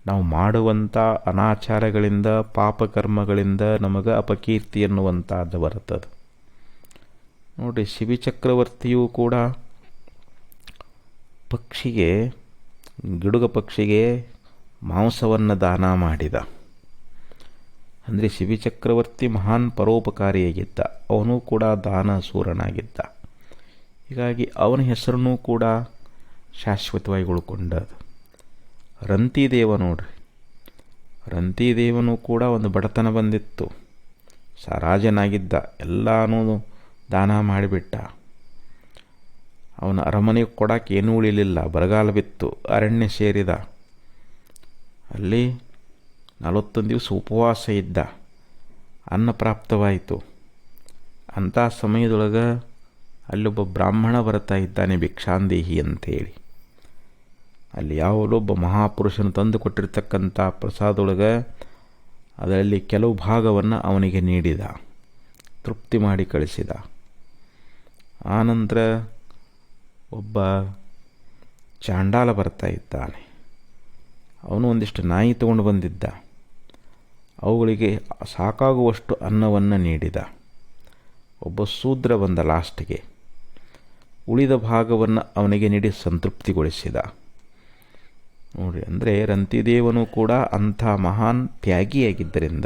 ನಾವು ಮಾಡುವಂಥ ಅನಾಚಾರಗಳಿಂದ ಪಾಪಕರ್ಮಗಳಿಂದ ನಮಗೆ ಅಪಕೀರ್ತಿ ಅನ್ನುವಂಥದ್ದು ಬರ್ತದೆ. ನೋಡಿ, ಶಿಬಿ ಚಕ್ರವರ್ತಿಯೂ ಕೂಡ ಗಿಡುಗ ಪಕ್ಷಿಗೆ ಮಾಂಸವನ್ನು ದಾನ ಮಾಡಿದ. ಅಂದರೆ ಶಿಬಿ ಚಕ್ರವರ್ತಿ ಮಹಾನ್ ಪರೋಪಕಾರಿಯಾಗಿದ್ದ, ಅವನು ಕೂಡ ದಾನಸೂರನಾಗಿದ್ದ. ಹೀಗಾಗಿ ಅವನ ಹೆಸರನ್ನು ಕೂಡ ಶಾಶ್ವತವಾಗಿ ಉಳ್ಕೊಂಡದು. ರಂತಿದೇವ ನೋಡ್ರಿ, ರಂತಿದೇವನು ಕೂಡ ಒಂದು ಬಡತನ ಬಂದಿತ್ತು, ರಾಜನಾಗಿದ್ದ, ಎಲ್ಲನೂ ದಾನ ಮಾಡಿಬಿಟ್ಟ. ಅವನ ಅರಮನೆಗೆ ಕೊಡೋಕೆ ಏನೂ ಉಳಿಲಿಲ್ಲ, ಬರಗಾಲ ಬಿತ್ತು, ಅರಣ್ಯ ಸೇರಿದ. ಅಲ್ಲಿ 41 ದಿವಸ ಉಪವಾಸ ಇದ್ದ, ಅನ್ನ ಪ್ರಾಪ್ತವಾಯಿತು. ಅಂಥ ಸಮಯದೊಳಗೆ ಅಲ್ಲೊಬ್ಬ ಬ್ರಾಹ್ಮಣ ಬರ್ತಾ ಇದ್ದಾನೆ, ಭಿಕ್ಷಾಂದೇಹಿ ಅಂತೇಳಿ. ಅಲ್ಲಿ ಯಾವುದೊಬ್ಬ ಮಹಾಪುರುಷನು ತಂದು ಕೊಟ್ಟಿರ್ತಕ್ಕಂಥ ಪ್ರಸಾದೊಳಗೆ ಅದರಲ್ಲಿ ಕೆಲವು ಭಾಗವನ್ನು ಅವನಿಗೆ ನೀಡಿದ, ತೃಪ್ತಿ ಮಾಡಿ ಕಳಿಸಿದ. ಆನಂತರ ಒಬ್ಬ ಚಾಂಡಾಲ ಬರ್ತಾ ಇದ್ದಾನೆ, ಅವನು ಒಂದಿಷ್ಟು ನಾಯಿ ತಗೊಂಡು ಬಂದಿದ್ದ. ಅವುಗಳಿಗೆ ಸಾಕಾಗುವಷ್ಟು ಅನ್ನವನ್ನು ನೀಡಿದ. ಒಬ್ಬ ಶೂದ್ರ ಬಂದ ಲಾಸ್ಟಿಗೆ, ಉಳಿದ ಭಾಗವನ್ನು ಅವನಿಗೆ ನೀಡಿ ಸಂತೃಪ್ತಿಗೊಳಿಸಿದ. ನೋಡಿ, ಅಂದರೆ ರಂತಿದೇವನು ಕೂಡ ಅಂಥ ಮಹಾನ್ ತ್ಯಾಗಿಯಾಗಿದ್ದರಿಂದ,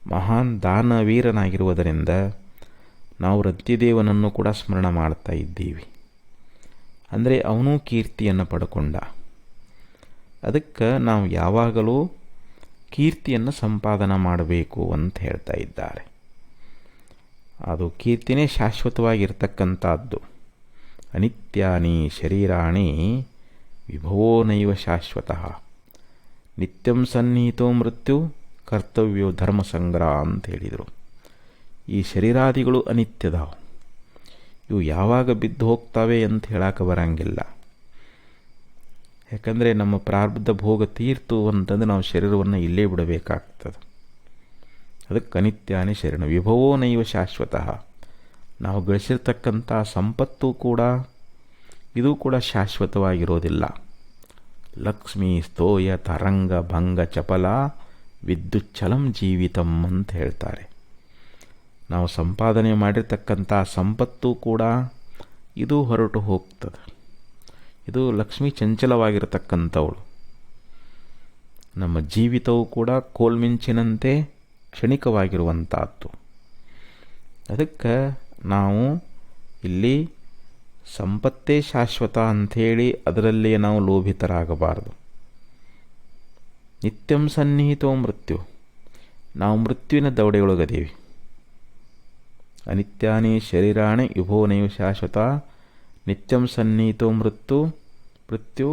ಮಹಾನ್ ದಾನವೀರನಾಗಿರುವುದರಿಂದ ನಾವು ರಂತಿದೇವನನ್ನು ಕೂಡ ಸ್ಮರಣ ಮಾಡ್ತಾ ಇದ್ದೀವಿ. ಅಂದರೆ ಅವನೂ ಕೀರ್ತಿಯನ್ನು ಪಡ್ಕೊಂಡ. ಅದಕ್ಕೆ ನಾವು ಯಾವಾಗಲೂ ಕೀರ್ತಿಯನ್ನು ಸಂಪಾದನೆ ಮಾಡಬೇಕು ಅಂತ ಹೇಳ್ತಾ ಇದ್ದಾರೆ. ಅದು ಕೀರ್ತಿನೇ ಶಾಶ್ವತವಾಗಿರ್ತಕ್ಕಂಥದ್ದು. ಅನಿತ್ಯಾನಿ ಶರೀರಾಣಿ ವಿಭವೋ ನೈವ ಶಾಶ್ವತಃ ನಿತ್ಯಂ ಸನ್ನಿಹಿತೋ ಮೃತ್ಯು ಕರ್ತವ್ಯೋ ಧರ್ಮ ಸಂಗ್ರಹ ಅಂತ ಹೇಳಿದರು. ಈ ಶರೀರಾದಿಗಳು ಅನಿತ್ಯದಾವು. ಇವು ಯಾವಾಗ ಬಿದ್ದು ಹೋಗ್ತವೆ ಅಂತ ಹೇಳಕ್ಕೆ ಬರಂಗಿಲ್ಲ. ಯಾಕಂದರೆ ನಮ್ಮ ಪ್ರಾರಬ್ಧ ಭೋಗ ತೀರ್ತು ಅಂತಂದರೆ ನಾವು ಶರೀರವನ್ನು ಇಲ್ಲೇ ಬಿಡಬೇಕಾಗ್ತದೆ. ಅದಕ್ಕೆ ಅನಿತ್ಯಾನಿ ಶರೀರ ವಿಭವೋ ನೈವ ಶಾಶ್ವತಃ. ನಾವು ಗಳಿಸಿರ್ತಕ್ಕಂಥ ಸಂಪತ್ತು ಕೂಡ ಇದು ಕೂಡ ಶಾಶ್ವತವಾಗಿರೋದಿಲ್ಲ. ಲಕ್ಷ್ಮೀ ಸ್ತೋಯ ತರಂಗ ಭಂಗ ಚಪಲ ವಿದ್ಯುಚ್ಛಲಂ ಜೀವಿತಂ ಅಂತ ಹೇಳ್ತಾರೆ. ನಾವು ಸಂಪಾದನೆ ಮಾಡಿರ್ತಕ್ಕಂಥ ಸಂಪತ್ತು ಕೂಡ ಇದು ಹೊರಟು ಹೋಗ್ತದೆ. ಇದು ಲಕ್ಷ್ಮೀ ಚಂಚಲವಾಗಿರತಕ್ಕಂಥವಳು. ನಮ್ಮ ಜೀವಿತವೂ ಕೂಡ ಕೋಲ್ಮಿಂಚಿನಂತೆ ಕ್ಷಣಿಕವಾಗಿರುವಂಥದ್ದು. ಅದಕ್ಕೆ ನಾವು ಇಲ್ಲಿ ಸಂಪತ್ತೇ ಶಾಶ್ವತ ಅಂಥೇಳಿ ಅದರಲ್ಲೇ ನಾವು ಲೋಭಿತರಾಗಬಾರದು. ನಿತ್ಯಂ ಸನ್ನಿಹಿತೋ ಮೃತ್ಯು, ನಾವು ಮೃತ್ಯುವಿನ ದವಡೆಯೊಳಗದೇವಿ. ಅನಿತ್ಯಾನಿ ಶರೀರಾಣಿ ವಿಭೋ ನೈವ ಶಾಶ್ವತ ನಿತ್ಯಂ ಸನ್ನಿಹಿತೋ ಮೃತ್ಯು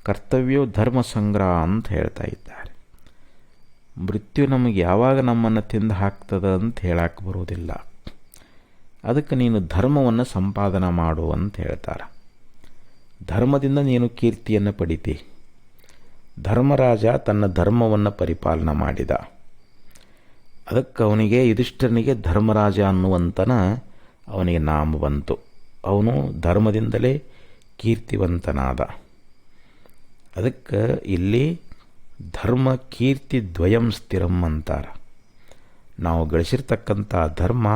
ಕರ್ತವ್ಯೋ ಧರ್ಮ ಸಂಗ್ರಹ ಅಂತ ಹೇಳ್ತಾ ಇದ್ದಾರೆ. ಮೃತ್ಯು ನಮಗೆ ಯಾವಾಗ ನಮ್ಮನ್ನು ತಿಂದು ಹಾಕ್ತದೆ ಅಂತ ಹೇಳಕ್ಕೆ ಬರೋದಿಲ್ಲ. ಅದಕ್ಕೆ ನೀನು ಧರ್ಮವನ್ನು ಸಂಪಾದನೆ ಮಾಡು ಅಂತ ಹೇಳ್ತಾರೆ. ಧರ್ಮದಿಂದ ನೀನು ಕೀರ್ತಿಯನ್ನು ಪಡಿತಿ. ಧರ್ಮರಾಜ ತನ್ನ ಧರ್ಮವನ್ನು ಪರಿಪಾಲನೆ ಮಾಡಿದ. ಅದಕ್ಕೆ ಅವನಿಗೆ ಯುಧಿಷ್ಠಿರನಿಗೆ ಧರ್ಮರಾಜ ಅನ್ನುವಂತನ ಅವನಿಗೆ ನಾಮ ಬಂತು. ಅವನು ಧರ್ಮದಿಂದಲೇ ಕೀರ್ತಿವಂತನಾದ. ಅದಕ್ಕೆ ಇಲ್ಲಿ ಧರ್ಮ ಕೀರ್ತಿ ದ್ವಯಂ ಸ್ಥಿರಂ ಅಂತಾರೆ. ನಾವು ಗಳಿಸಿರ್ತಕ್ಕಂಥ ಧರ್ಮ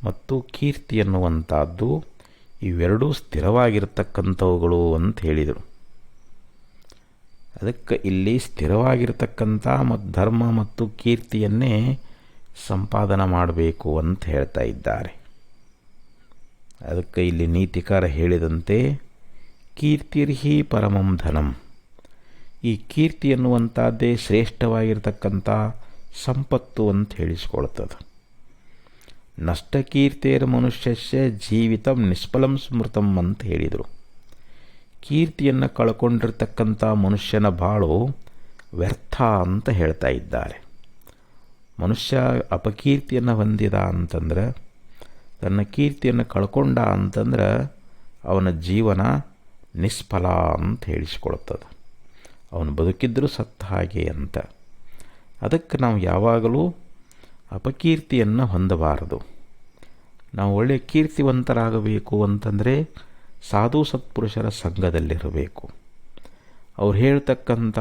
ಮತ್ತು ಕೀರ್ತಿ ಎನ್ನುವಂಥದ್ದು ಇವೆರಡೂ ಸ್ಥಿರವಾಗಿರ್ತಕ್ಕಂಥವುಗಳು ಅಂತ ಹೇಳಿದರು. ಅದಕ್ಕೆ ಇಲ್ಲಿ ಸ್ಥಿರವಾಗಿರ್ತಕ್ಕಂಥ ಧರ್ಮ ಮತ್ತು ಕೀರ್ತಿಯನ್ನೇ ಸಂಪಾದನೆ ಮಾಡಬೇಕು ಅಂತ ಹೇಳ್ತಾ ಇದ್ದಾರೆ. ಅದಕ್ಕೆ ಇಲ್ಲಿ ನೀತಿಕಾರ ಹೇಳಿದಂತೆ ಕೀರ್ತಿರ್ಹಿ ಪರಮಂ ಧನಂ. ಈ ಕೀರ್ತಿ ಎನ್ನುವಂಥದ್ದೇ ಶ್ರೇಷ್ಠವಾಗಿರ್ತಕ್ಕಂಥ ಸಂಪತ್ತು ಅಂತ ಹೇಳಿಸ್ಕೊಳ್ತದೆ. ನಷ್ಟಕೀರ್ತಿಯರ ಮನುಷ್ಯಸ್ಯ ಜೀವಿತಂ ನಿಷ್ಫಲಂ ಸ್ಮೃತಂ ಅಂತ ಹೇಳಿದರು. ಕೀರ್ತಿಯನ್ನು ಕಳ್ಕೊಂಡಿರ್ತಕ್ಕಂಥ ಮನುಷ್ಯನ ಬಾಳು ವ್ಯರ್ಥ ಅಂತ ಹೇಳ್ತಾ ಇದ್ದಾರೆ. ಮನುಷ್ಯ ಅಪಕೀರ್ತಿಯನ್ನು ಹೊಂದಿದ ಅಂತಂದ್ರೆ, ತನ್ನ ಕೀರ್ತಿಯನ್ನು ಕಳ್ಕೊಂಡ ಅಂತಂದ್ರೆ ಅವನ ಜೀವನ ನಿಷ್ಫಲ ಅಂತ ಹೇಳಿಸ್ಕೊಳ್ತದೆ. ಅವನು ಬದುಕಿದ್ರೂ ಸತ್ತ ಹಾಗೆ ಅಂತ. ಅದಕ್ಕೆ ನಾವು ಯಾವಾಗಲೂ ಅಪಕೀರ್ತಿಯನ್ನು ಹೊಂದಬಾರದು. ನಾವು ಒಳ್ಳೆಯ ಕೀರ್ತಿವಂತರಾಗಬೇಕು ಅಂತಂದರೆ ಸಾಧು ಸತ್ಪುರುಷರ ಸಂಘದಲ್ಲಿರಬೇಕು. ಅವ್ರು ಹೇಳ್ತಕ್ಕಂಥ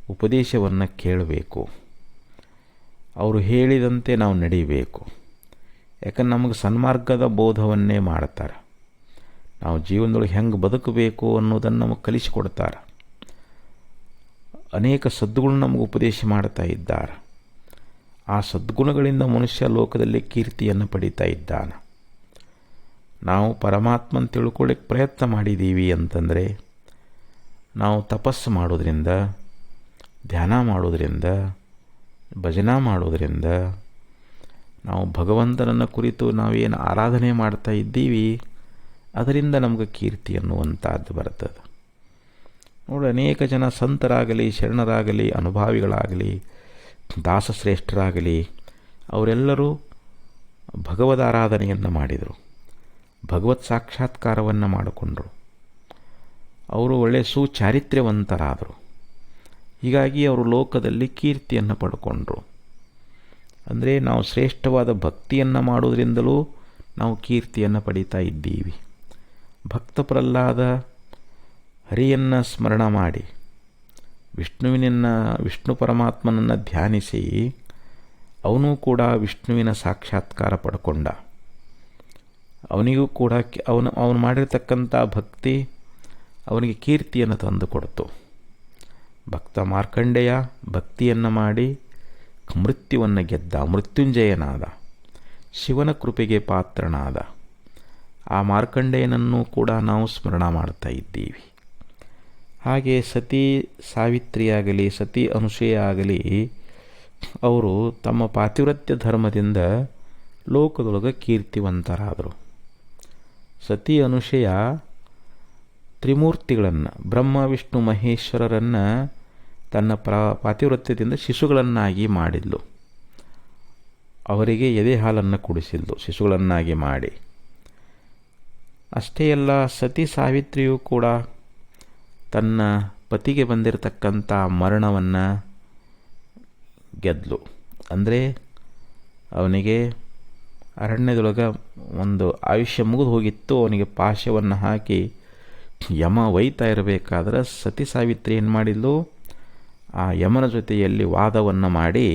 ಉಪದೇಶವನ್ನು ಕೇಳಬೇಕು. ಅವರು ಹೇಳಿದಂತೆ ನಾವು ನಡೀಬೇಕು. ಯಾಕಂದ್ರೆ ನಮಗೆ ಸನ್ಮಾರ್ಗದ ಬೋಧವನ್ನೇ ಮಾಡ್ತಾರೆ. ನಾವು ಜೀವನದೊಳಗೆ ಹೆಂಗೆ ಬದುಕಬೇಕು ಅನ್ನೋದನ್ನು ನಮಗೆ ಕಲಿಸಿಕೊಡ್ತಾರೆ. ಅನೇಕ ಸದ್ಗುಣ ನಮಗೆ ಉಪದೇಶ ಮಾಡ್ತಾ ಇದ್ದಾರೆ. ಆ ಸದ್ಗುಣಗಳಿಂದ ಮನುಷ್ಯ ಲೋಕದಲ್ಲಿ ಕೀರ್ತಿಯನ್ನು ಪಡೀತಾ ಇದ್ದಾನೆ. ನಾವು ಪರಮಾತ್ಮನ ತಿಳ್ಕೊಳ್ಳಿಕ್ಕೆ ಪ್ರಯತ್ನ ಮಾಡಿದ್ದೀವಿ ಅಂತಂದರೆ, ನಾವು ತಪಸ್ಸು ಮಾಡೋದ್ರಿಂದ, ಧ್ಯಾನ ಮಾಡೋದ್ರಿಂದ, ಭಜನಾ ಮಾಡೋದ್ರಿಂದ, ನಾವು ಭಗವಂತನನ್ನು ಕುರಿತು ನಾವೇನು ಆರಾಧನೆ ಮಾಡ್ತಾ ಇದ್ದೀವಿ ಅದರಿಂದ ನಮಗೆ ಕೀರ್ತಿ ಅನ್ನುವಂಥದ್ದು ಬರ್ತದೆ. ನೋಡಿ, ಅನೇಕ ಜನ ಸಂತರಾಗಲಿ, ಶರಣರಾಗಲಿ, ಅನುಭಾವಿಗಳಾಗಲಿ, ದಾಸಶ್ರೇಷ್ಠರಾಗಲಿ ಅವರೆಲ್ಲರೂ ಭಗವದ್ ಆರಾಧನೆಯನ್ನು ಮಾಡಿದರು. ಭಗವತ್ ಸಾಕ್ಷಾತ್ಕಾರವನ್ನು ಮಾಡಿಕೊಂಡರು. ಅವರು ಒಳ್ಳೆಯ ಸುಚಾರಿತ್ರ್ಯವಂತರಾದರು. ಹೀಗಾಗಿ ಅವರು ಲೋಕದಲ್ಲಿ ಕೀರ್ತಿಯನ್ನು ಪಡ್ಕೊಂಡ್ರು. ಅಂದರೆ ನಾವು ಶ್ರೇಷ್ಠವಾದ ಭಕ್ತಿಯನ್ನು ಮಾಡೋದ್ರಿಂದಲೂ ನಾವು ಕೀರ್ತಿಯನ್ನು ಪಡೀತಾ ಇದ್ದೀವಿ. ಭಕ್ತ ಪ್ರಹ್ಲಾದ ಹರಿಯನ್ನು ಸ್ಮರಣ ಮಾಡಿ ವಿಷ್ಣು ಪರಮಾತ್ಮನನ್ನು ಧ್ಯಾನಿಸಿ ಅವನು ಕೂಡ ವಿಷ್ಣುವಿನ ಸಾಕ್ಷಾತ್ಕಾರ ಪಡ್ಕೊಂಡ. ಅವನಿಗೂ ಕೂಡ ಅವನು ಮಾಡಿರ್ತಕ್ಕಂಥ ಭಕ್ತಿ ಅವನಿಗೆ ಕೀರ್ತಿಯನ್ನು ತಂದು ಕೊಡ್ತು. ಭಕ್ತ ಮಾರ್ಕಂಡೇಯ ಭಕ್ತಿಯನ್ನು ಮಾಡಿ ಮೃತ್ಯುವನ್ನು ಗೆದ್ದ, ಮೃತ್ಯುಂಜಯನಾದ, ಶಿವನ ಕೃಪೆಗೆ ಪಾತ್ರನಾದ. ಆ ಮಾರ್ಕಂಡೇಯನನ್ನು ಕೂಡ ನಾವು ಸ್ಮರಣ ಮಾಡ್ತಾ ಇದ್ದೀವಿ. ಹಾಗೆ ಸತಿ ಸಾವಿತ್ರಿಯಾಗಲಿ ಸತಿ ಅನುಸೂಯ ಆಗಲಿ ಅವರು ತಮ್ಮ ಪಾತಿವ್ರತ್ಯ ಧರ್ಮದಿಂದ ಲೋಕದೊಳಗೆ ಕೀರ್ತಿವಂತರಾದರು. ಸತಿ ಅನುಸೂಯ ತ್ರಿಮೂರ್ತಿಗಳನ್ನು ಬ್ರಹ್ಮ ವಿಷ್ಣು ಮಹೇಶ್ವರರನ್ನು ತನ್ನ ಪಾತಿವ್ರತ್ಯದಿಂದ ಶಿಶುಗಳನ್ನಾಗಿ ಮಾಡಿದ್ಲು. ಅವರಿಗೆ ಎದೆ ಹಾಲನ್ನು ಕುಡಿಸಿದ್ಲು ಶಿಶುಗಳನ್ನಾಗಿ ಮಾಡಿ. ಅಷ್ಟೇ ಅಲ್ಲ, ಸತಿ ಸಾವಿತ್ರಿಯೂ ಕೂಡ ತನ್ನ ಪತಿಗೆ ಬಂದಿರತಕ್ಕಂಥ ಮರಣವನ್ನು ಗೆದ್ಲು. ಅಂದರೆ ಅವನಿಗೆ ಅರಣ್ಯದೊಳಗೆ ಒಂದು ಆಯುಷ್ಯ ಮುಗಿದು ಹೋಗಿತ್ತು. ಅವನಿಗೆ ಪಾಶವನ್ನು ಹಾಕಿ ಯಮ ಒಯ್ತಾ ಇರಬೇಕಾದ್ರೆ ಸತಿ ಸಾವಿತ್ರಿ ಏನು ಮಾಡಿದ್ಲು, ಆ ಯಮನ ಜೊತೆಯಲ್ಲಿ ವಾದವನ್ನು ಮಾಡಿ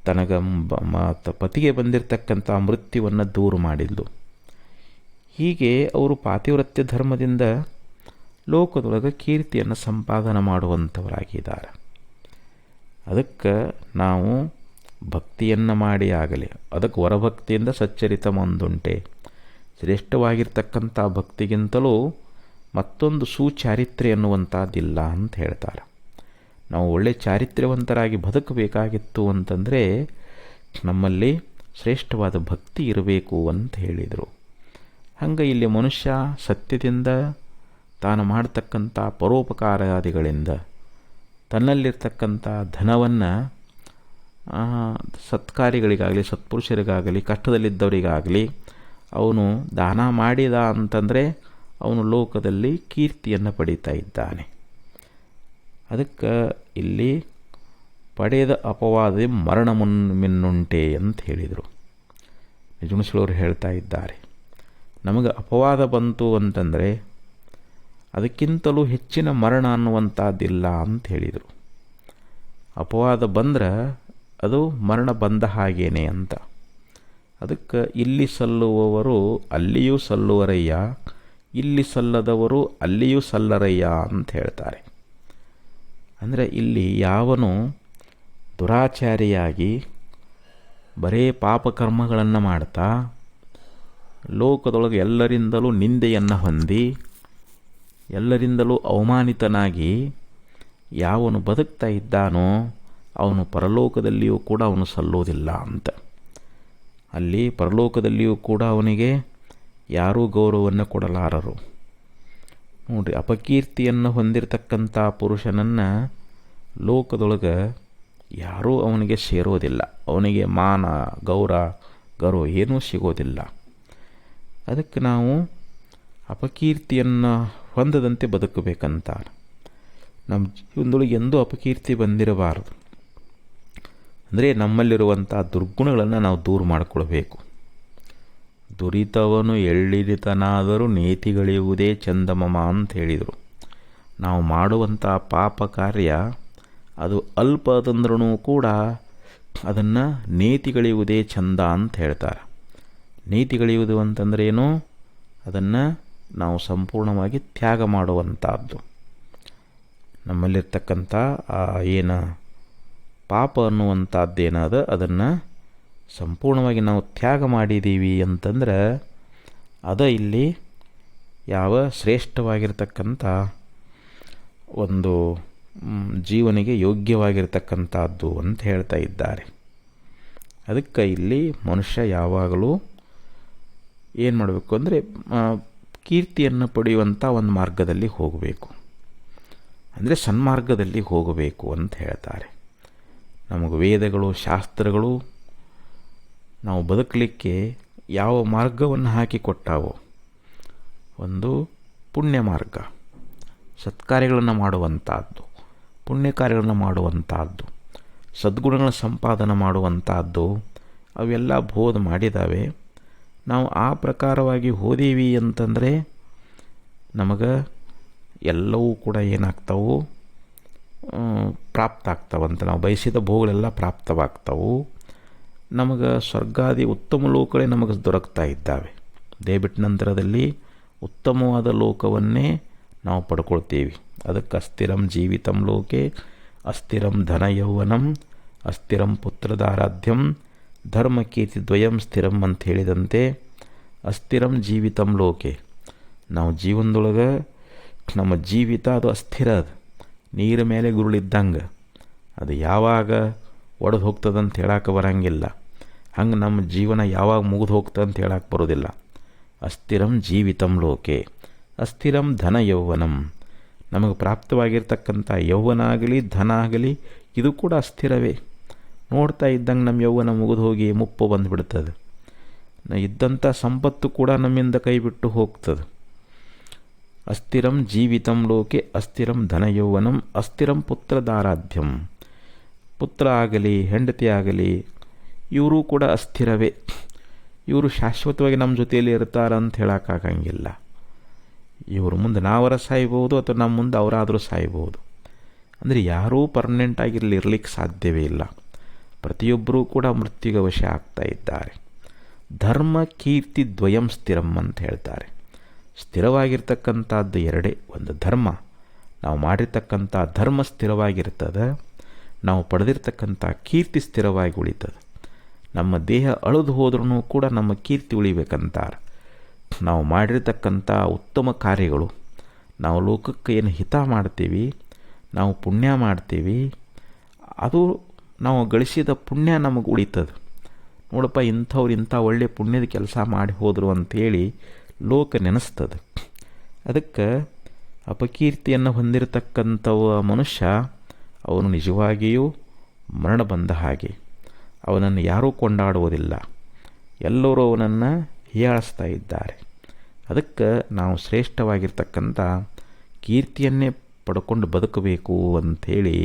ತನಗೆ ಪತಿಗೆ ಬಂದಿರತಕ್ಕಂಥ ಮೃತ್ಯುವನ್ನು ದೂರ ಮಾಡಿದ್ಲು. ಹೀಗೆ ಅವರು ಪಾತಿವ್ರತ್ಯ ಧರ್ಮದಿಂದ ಲೋಕದೊಳಗೆ ಕೀರ್ತಿಯನ್ನು ಸಂಪಾದನೆ ಮಾಡುವಂಥವರಾಗಿದ್ದಾರೆ. ಅದಕ್ಕೆ ನಾವು ಭಕ್ತಿಯನ್ನು ಮಾಡಿ ಆಗಲಿ, ಅದಕ್ಕೆ ವರಭಕ್ತಿಯಿಂದ ಸಚ್ಚರಿತ ಮುಂದುಂಟೆ, ಶ್ರೇಷ್ಠವಾಗಿರ್ತಕ್ಕಂಥ ಭಕ್ತಿಗಿಂತಲೂ ಮತ್ತೊಂದು ಸುಚಾರಿತ್ರ್ಯ ಎನ್ನುವಂಥದ್ದಿಲ್ಲ ಅಂತ ಹೇಳ್ತಾರೆ. ನಾವು ಒಳ್ಳೆ ಚಾರಿತ್ರ್ಯವಂತರಾಗಿ ಬದುಕಬೇಕಾಗಿತ್ತು ಅಂತಂದರೆ ನಮ್ಮಲ್ಲಿ ಶ್ರೇಷ್ಠವಾದ ಭಕ್ತಿ ಇರಬೇಕು ಅಂತ ಹೇಳಿದರು. ಹಂಗೆ ಇಲ್ಲಿ ಮನುಷ್ಯ ಸತ್ಯದಿಂದ ತಾನು ಮಾಡತಕ್ಕಂಥ ಪರೋಪಕಾರಾದಿಗಳಿಂದ ತನ್ನಲ್ಲಿರ್ತಕ್ಕಂಥ ಧನವನ್ನು ಸತ್ಕಾರ್ಯಗಳಿಗಾಗಲಿ ಸತ್ಪುರುಷರಿಗಾಗಲಿ ಕಷ್ಟದಲ್ಲಿದ್ದವರಿಗಾಗಲಿ ಅವನು ದಾನ ಮಾಡಿದ ಅಂತಂದರೆ ಅವನು ಲೋಕದಲ್ಲಿ ಕೀರ್ತಿಯನ್ನು ಪಡೀತಾ ಇದ್ದಾನೆ. ಅದಕ್ಕೆ ಇಲ್ಲಿ ಪಡೆದ ಅಪವಾದ ಮರಣ ಮಿನ್ನುಂಟೆ ಅಂತ ಹೇಳಿದರು. ನಿಜಮುನಿಗಳವರು ಹೇಳ್ತಾ ಇದ್ದಾರೆ, ನಮಗೆ ಅಪವಾದ ಬಂತು ಅಂತಂದರೆ ಅದಕ್ಕಿಂತಲೂ ಹೆಚ್ಚಿನ ಮರಣ ಅನ್ನುವಂಥದ್ದಿಲ್ಲ ಅಂತ ಹೇಳಿದರು. ಅಪವಾದ ಬಂದ್ರೆ ಅದು ಮರಣ ಬಂದ ಹಾಗೇನೆ ಅಂತ. ಅದಕ್ಕೆ ಇಲ್ಲಿ ಸಲ್ಲುವವರು ಅಲ್ಲಿಯೂ ಸಲ್ಲುವರಯ್ಯ, ಇಲ್ಲಿ ಸಲ್ಲದವರು ಅಲ್ಲಿಯೂ ಸಲ್ಲರಯ್ಯ ಅಂತ ಹೇಳ್ತಾರೆ. ಅಂದರೆ ಇಲ್ಲಿ ಯಾವನು ದುರಾಚಾರಿಯಾಗಿ ಬರೇ ಪಾಪಕರ್ಮಗಳನ್ನು ಮಾಡ್ತಾ ಲೋಕದೊಳಗೆ ಎಲ್ಲರಿಂದಲೂ ನಿಂದೆಯನ್ನು ಹೊಂದಿ ಎಲ್ಲರಿಂದಲೂ ಅವಮಾನಿತನಾಗಿ ಯಾವನು ಬದುಕ್ತಾ ಇದ್ದಾನೋ ಅವನು ಪರಲೋಕದಲ್ಲಿಯೂ ಕೂಡ ಅವನು ಸಲ್ಲೋದಿಲ್ಲ ಅಂತ. ಅಲ್ಲಿ ಪರಲೋಕದಲ್ಲಿಯೂ ಕೂಡ ಅವನಿಗೆ ಯಾರೂ ಗೌರವವನ್ನು ಕೊಡಲಾರರು. ನೋಡಿರಿ, ಅಪಕೀರ್ತಿಯನ್ನು ಹೊಂದಿರತಕ್ಕಂಥ ಪುರುಷನನ್ನು ಲೋಕದೊಳಗೆ ಯಾರೂ ಅವನಿಗೆ ಸೇರೋದಿಲ್ಲ. ಅವನಿಗೆ ಮಾನ ಗೌರವ ಏನೂ ಸಿಗೋದಿಲ್ಲ. ಅದಕ್ಕೆ ನಾವು ಅಪಕೀರ್ತಿಯನ್ನು ಹೊಂದದಂತೆ ಬದುಕಬೇಕಂತಾರೆ. ನಮ್ಮ ಜೀವನದೊಳಗೆ ಎಂದೂ ಅಪಕೀರ್ತಿ ಬಂದಿರಬಾರದು. ಅಂದರೆ ನಮ್ಮಲ್ಲಿರುವಂಥ ದುರ್ಗುಣಗಳನ್ನು ನಾವು ದೂರ ಮಾಡಿಕೊಳ್ಬೇಕು. ದುರಿತವನು ಎಳ್ಳಿರಿತನಾದರೂ ನೇತಿಗಳಿಯುವುದೇ ಚಂದಮಮ ಅಂತ ಹೇಳಿದರು. ನಾವು ಮಾಡುವಂಥ ಪಾಪ ಕಾರ್ಯ ಅದು ಅಲ್ಪ ಅದಂದ್ರೂ ಕೂಡ ಅದನ್ನು ನೇತಿಗಳಿಯುವುದೇ ಚಂದ ಅಂತ ಹೇಳ್ತಾರೆ. ನೀತಿಗಳಿಯುವುದು ಅಂತಂದ್ರೆ ಏನು? ಅದನ್ನು ನಾವು ಸಂಪೂರ್ಣವಾಗಿ ತ್ಯಾಗ ಮಾಡುವಂಥದ್ದು. ನಮ್ಮಲ್ಲಿರ್ತಕ್ಕಂಥ ಏನು ಪಾಪ ಅನ್ನುವಂಥದ್ದೇನಾದ ಅದನ್ನು ಸಂಪೂರ್ಣವಾಗಿ ನಾವು ತ್ಯಾಗ ಮಾಡಿದ್ದೀವಿ ಅಂತಂದ್ರೆ ಅದ ಇಲ್ಲಿ ಯಾವ ಶ್ರೇಷ್ಠವಾಗಿರ್ತಕ್ಕಂಥ ಒಂದು ಜೀವನಿಗೆ ಯೋಗ್ಯವಾಗಿರ್ತಕ್ಕಂಥದ್ದು ಅಂತ ಹೇಳ್ತಾ ಇದ್ದಾರೆ. ಅದಕ್ಕೆ ಇಲ್ಲಿ ಮನುಷ್ಯ ಯಾವಾಗಲೂ ಏನು ಮಾಡಬೇಕು ಅಂದರೆ ಕೀರ್ತಿಯನ್ನು ಪಡೆಯುವಂಥ ಒಂದು ಮಾರ್ಗದಲ್ಲಿ ಹೋಗಬೇಕು, ಅಂದರೆ ಸನ್ಮಾರ್ಗದಲ್ಲಿ ಹೋಗಬೇಕು ಅಂತ ಹೇಳ್ತಾರೆ. ನಮಗೆ ವೇದಗಳು ಶಾಸ್ತ್ರಗಳು ನಾವು ಬದುಕಲಿಕ್ಕೆ ಯಾವ ಮಾರ್ಗವನ್ನು ಹಾಕಿಕೊಟ್ಟಾವೋ, ಒಂದು ಪುಣ್ಯ ಮಾರ್ಗ, ಸತ್ಕಾರ್ಯಗಳನ್ನು ಮಾಡುವಂಥದ್ದು, ಪುಣ್ಯ ಕಾರ್ಯಗಳನ್ನು ಮಾಡುವಂಥದ್ದು, ಸದ್ಗುಣಗಳ ಸಂಪಾದನೆ ಮಾಡುವಂಥದ್ದು, ಅವೆಲ್ಲ ಬೋಧ ಮಾಡಿದ್ದಾವೆ. ನಾವು ಆ ಪ್ರಕಾರವಾಗಿ ಹೋದೀವಿ ಅಂತಂದರೆ ನಮಗೆ ಎಲ್ಲವೂ ಕೂಡ ಏನಾಗ್ತಾವು, ಪ್ರಾಪ್ತ ಆಗ್ತಾವಂತ. ನಾವು ಬಯಸಿದ ಭೋಗಗಳೆಲ್ಲ ಪ್ರಾಪ್ತವಾಗ್ತಾವು. ನಮಗೆ ಸ್ವರ್ಗಾದಿ ಉತ್ತಮ ಲೋಕಗಳೇ ನಮಗೆ ದೊರಕ್ತಾ ಇದ್ದಾವೆ. ದೇಬಿಟ್ಟ ನಂತರದಲ್ಲಿ ಉತ್ತಮವಾದ ಲೋಕವನ್ನೇ ನಾವು ಪಡ್ಕೊಳ್ತೀವಿ. ಅದಕ್ಕೆ ಅಸ್ಥಿರಂ ಜೀವಿತಂ ಲೋಕೆ ಅಸ್ಥಿರಂ ಧನ ಯೌವನಂ ಅಸ್ಥಿರಂ ಪುತ್ರದಾರಾಧ್ಯಂ ಧರ್ಮ ಕೀರ್ತಿ ದ್ವಯಂ ಸ್ಥಿರಂ ಅಂತ ಹೇಳಿದಂತೆ ಅಸ್ಥಿರಂ ಜೀವಿತಂ ಲೋಕೆ, ನಾವು ಜೀವನದೊಳಗೆ ನಮ್ಮ ಜೀವಿತ ಅದು ಅಸ್ಥಿರ, ಅದು ನೀರ ಮೇಲೆ ಗುರುಳಿದ್ದಂಗೆ, ಅದು ಯಾವಾಗ ಒಡೆದು ಹೋಗ್ತದಂತ ಹೇಳಕ್ಕೆ ಬರೋಂಗಿಲ್ಲ. ಹಂಗೆ ನಮ್ಮ ಜೀವನ ಯಾವಾಗ ಮುಗಿದು ಹೋಗ್ತದೆ ಅಂತ ಹೇಳಕ್ಕೆ ಬರೋದಿಲ್ಲ. ಅಸ್ಥಿರಂ ಜೀವಿತಂ ಲೋಕೆ ಅಸ್ಥಿರಂ ಧನ ಯೌವನಂ, ನಮಗೆ ಪ್ರಾಪ್ತವಾಗಿರ್ತಕ್ಕಂಥ ಯೌವನ ಆಗಲಿ ಧನ ಆಗಲಿ ಇದು ಕೂಡ ಅಸ್ಥಿರವೇ. ನೋಡ್ತಾ ಇದ್ದಂಗೆ ನಮ್ಮ ಯೌವನ ಮುಗಿದು ಹೋಗಿ ಮುಪ್ಪು ಬಂದುಬಿಡ್ತದೆ. ಇದ್ದಂಥ ಸಂಪತ್ತು ಕೂಡ ನಮ್ಮಿಂದ ಕೈ ಬಿಟ್ಟು ಹೋಗ್ತದೆ. ಅಸ್ಥಿರಂ ಜೀವಿತಂ ಲೋಕೆ ಅಸ್ಥಿರಂ ಧನ ಯೌವನಂ ಅಸ್ಥಿರಂ ಪುತ್ರದಾರಾಧ್ಯಂ, ಪುತ್ರ ಆಗಲಿ ಹೆಂಡತಿ ಆಗಲಿ ಇವರು ಕೂಡ ಅಸ್ಥಿರವೇ. ಇವರು ಶಾಶ್ವತವಾಗಿ ನಮ್ಮ ಜೊತೆಯಲ್ಲಿ ಇರ್ತಾರಂತ ಹೇಳೋಕ್ಕಾಗಂಗಿಲ್ಲ. ಇವರು ಮುಂದೆ ನಾವರ ಸಾಯ್ಬೋದು ಅಥವಾ ನಮ್ಮ ಮುಂದೆ ಅವರಾದರೂ ಸಾಯ್ಬೋದು. ಅಂದರೆ ಯಾರೂ ಪರ್ಮನೆಂಟಾಗಿ ಇರಲಿಕ್ಕೆ ಸಾಧ್ಯವೇ ಇಲ್ಲ. ಪ್ರತಿಯೊಬ್ಬರೂ ಕೂಡ ಮೃತ್ಯುಗೆ ವಶ ಆಗ್ತಾ ಇದ್ದಾರೆ. ಧರ್ಮ ಕೀರ್ತಿ ದ್ವಯಂ ಸ್ಥಿರಂ ಅಂತ ಹೇಳ್ತಾರೆ. ಸ್ಥಿರವಾಗಿರ್ತಕ್ಕಂಥದ್ದು ಎರಡೇ, ಒಂದು ಧರ್ಮ, ನಾವು ಮಾಡಿರ್ತಕ್ಕಂಥ ಧರ್ಮ ಸ್ಥಿರವಾಗಿರ್ತದೆ, ನಾವು ಪಡೆದಿರ್ತಕ್ಕಂಥ ಕೀರ್ತಿ ಸ್ಥಿರವಾಗಿ ಉಳಿತದೆ. ನಮ್ಮ ದೇಹ ಅಳಿದು ಹೋದ್ರೂ ಕೂಡ ನಮ್ಮ ಕೀರ್ತಿ ಉಳಿಬೇಕಂತಾರೆ. ನಾವು ಮಾಡಿರ್ತಕ್ಕಂಥ ಉತ್ತಮ ಕಾರ್ಯಗಳು, ನಾವು ಲೋಕಕ್ಕೆ ಏನು ಹಿತ ಮಾಡ್ತೀವಿ, ನಾವು ಪುಣ್ಯ ಮಾಡ್ತೀವಿ, ಅದು ನಾವು ಗಳಿಸಿದ ಪುಣ್ಯ ನಮಗೆ ಉಳಿತದೆ. ನೋಡಪ್ಪ ಇಂಥವ್ರು ಇಂಥ ಒಳ್ಳೆಯ ಪುಣ್ಯದ ಕೆಲಸ ಮಾಡಿ ಹೋದರು ಅಂಥೇಳಿ ಲೋಕ ನೆನೆಸ್ತದೆ. ಅದಕ್ಕೆ ಅಪಕೀರ್ತಿಯನ್ನು ಹೊಂದಿರತಕ್ಕಂಥವ ಮನುಷ್ಯ ಅವನು ನಿಜವಾಗಿಯೂ ಮರಣ ಬಂದ ಹಾಗೆ. ಅವನನ್ನು ಯಾರೂ ಕೊಂಡಾಡುವುದಿಲ್ಲ, ಎಲ್ಲರೂ ಅವನನ್ನು ಹೀಯಾಳಿಸ್ತಾ ಇದ್ದಾರೆ. ಅದಕ್ಕೆ ನಾವು ಶ್ರೇಷ್ಠವಾಗಿರ್ತಕ್ಕಂಥ ಕೀರ್ತಿಯನ್ನೇ ಪಡ್ಕೊಂಡು ಬದುಕಬೇಕು ಅಂಥೇಳಿ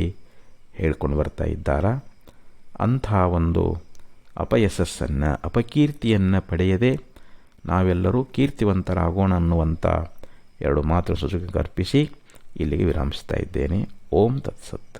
ಹೇಳ್ಕೊಂಡು ಬರ್ತಾ ಇದ್ದಾರೆ. ಅಂಥ ಒಂದು ಅಪಯಶಸ್ಸನ್ನು ಅಪಕೀರ್ತಿಯನ್ನು ಪಡೆಯದೆ ನಾವೆಲ್ಲರೂ ಕೀರ್ತಿವಂತರಾಗೋಣ ಅನ್ನುವಂಥ ಎರಡು ಮಾತು ಸೂಚಕ ಅರ್ಪಿಸಿ ಇಲ್ಲಿಗೆ ವಿರಾಮಿಸ್ತಾ ಇದ್ದೇನೆ. ಓಂ ತತ್ಸತ್.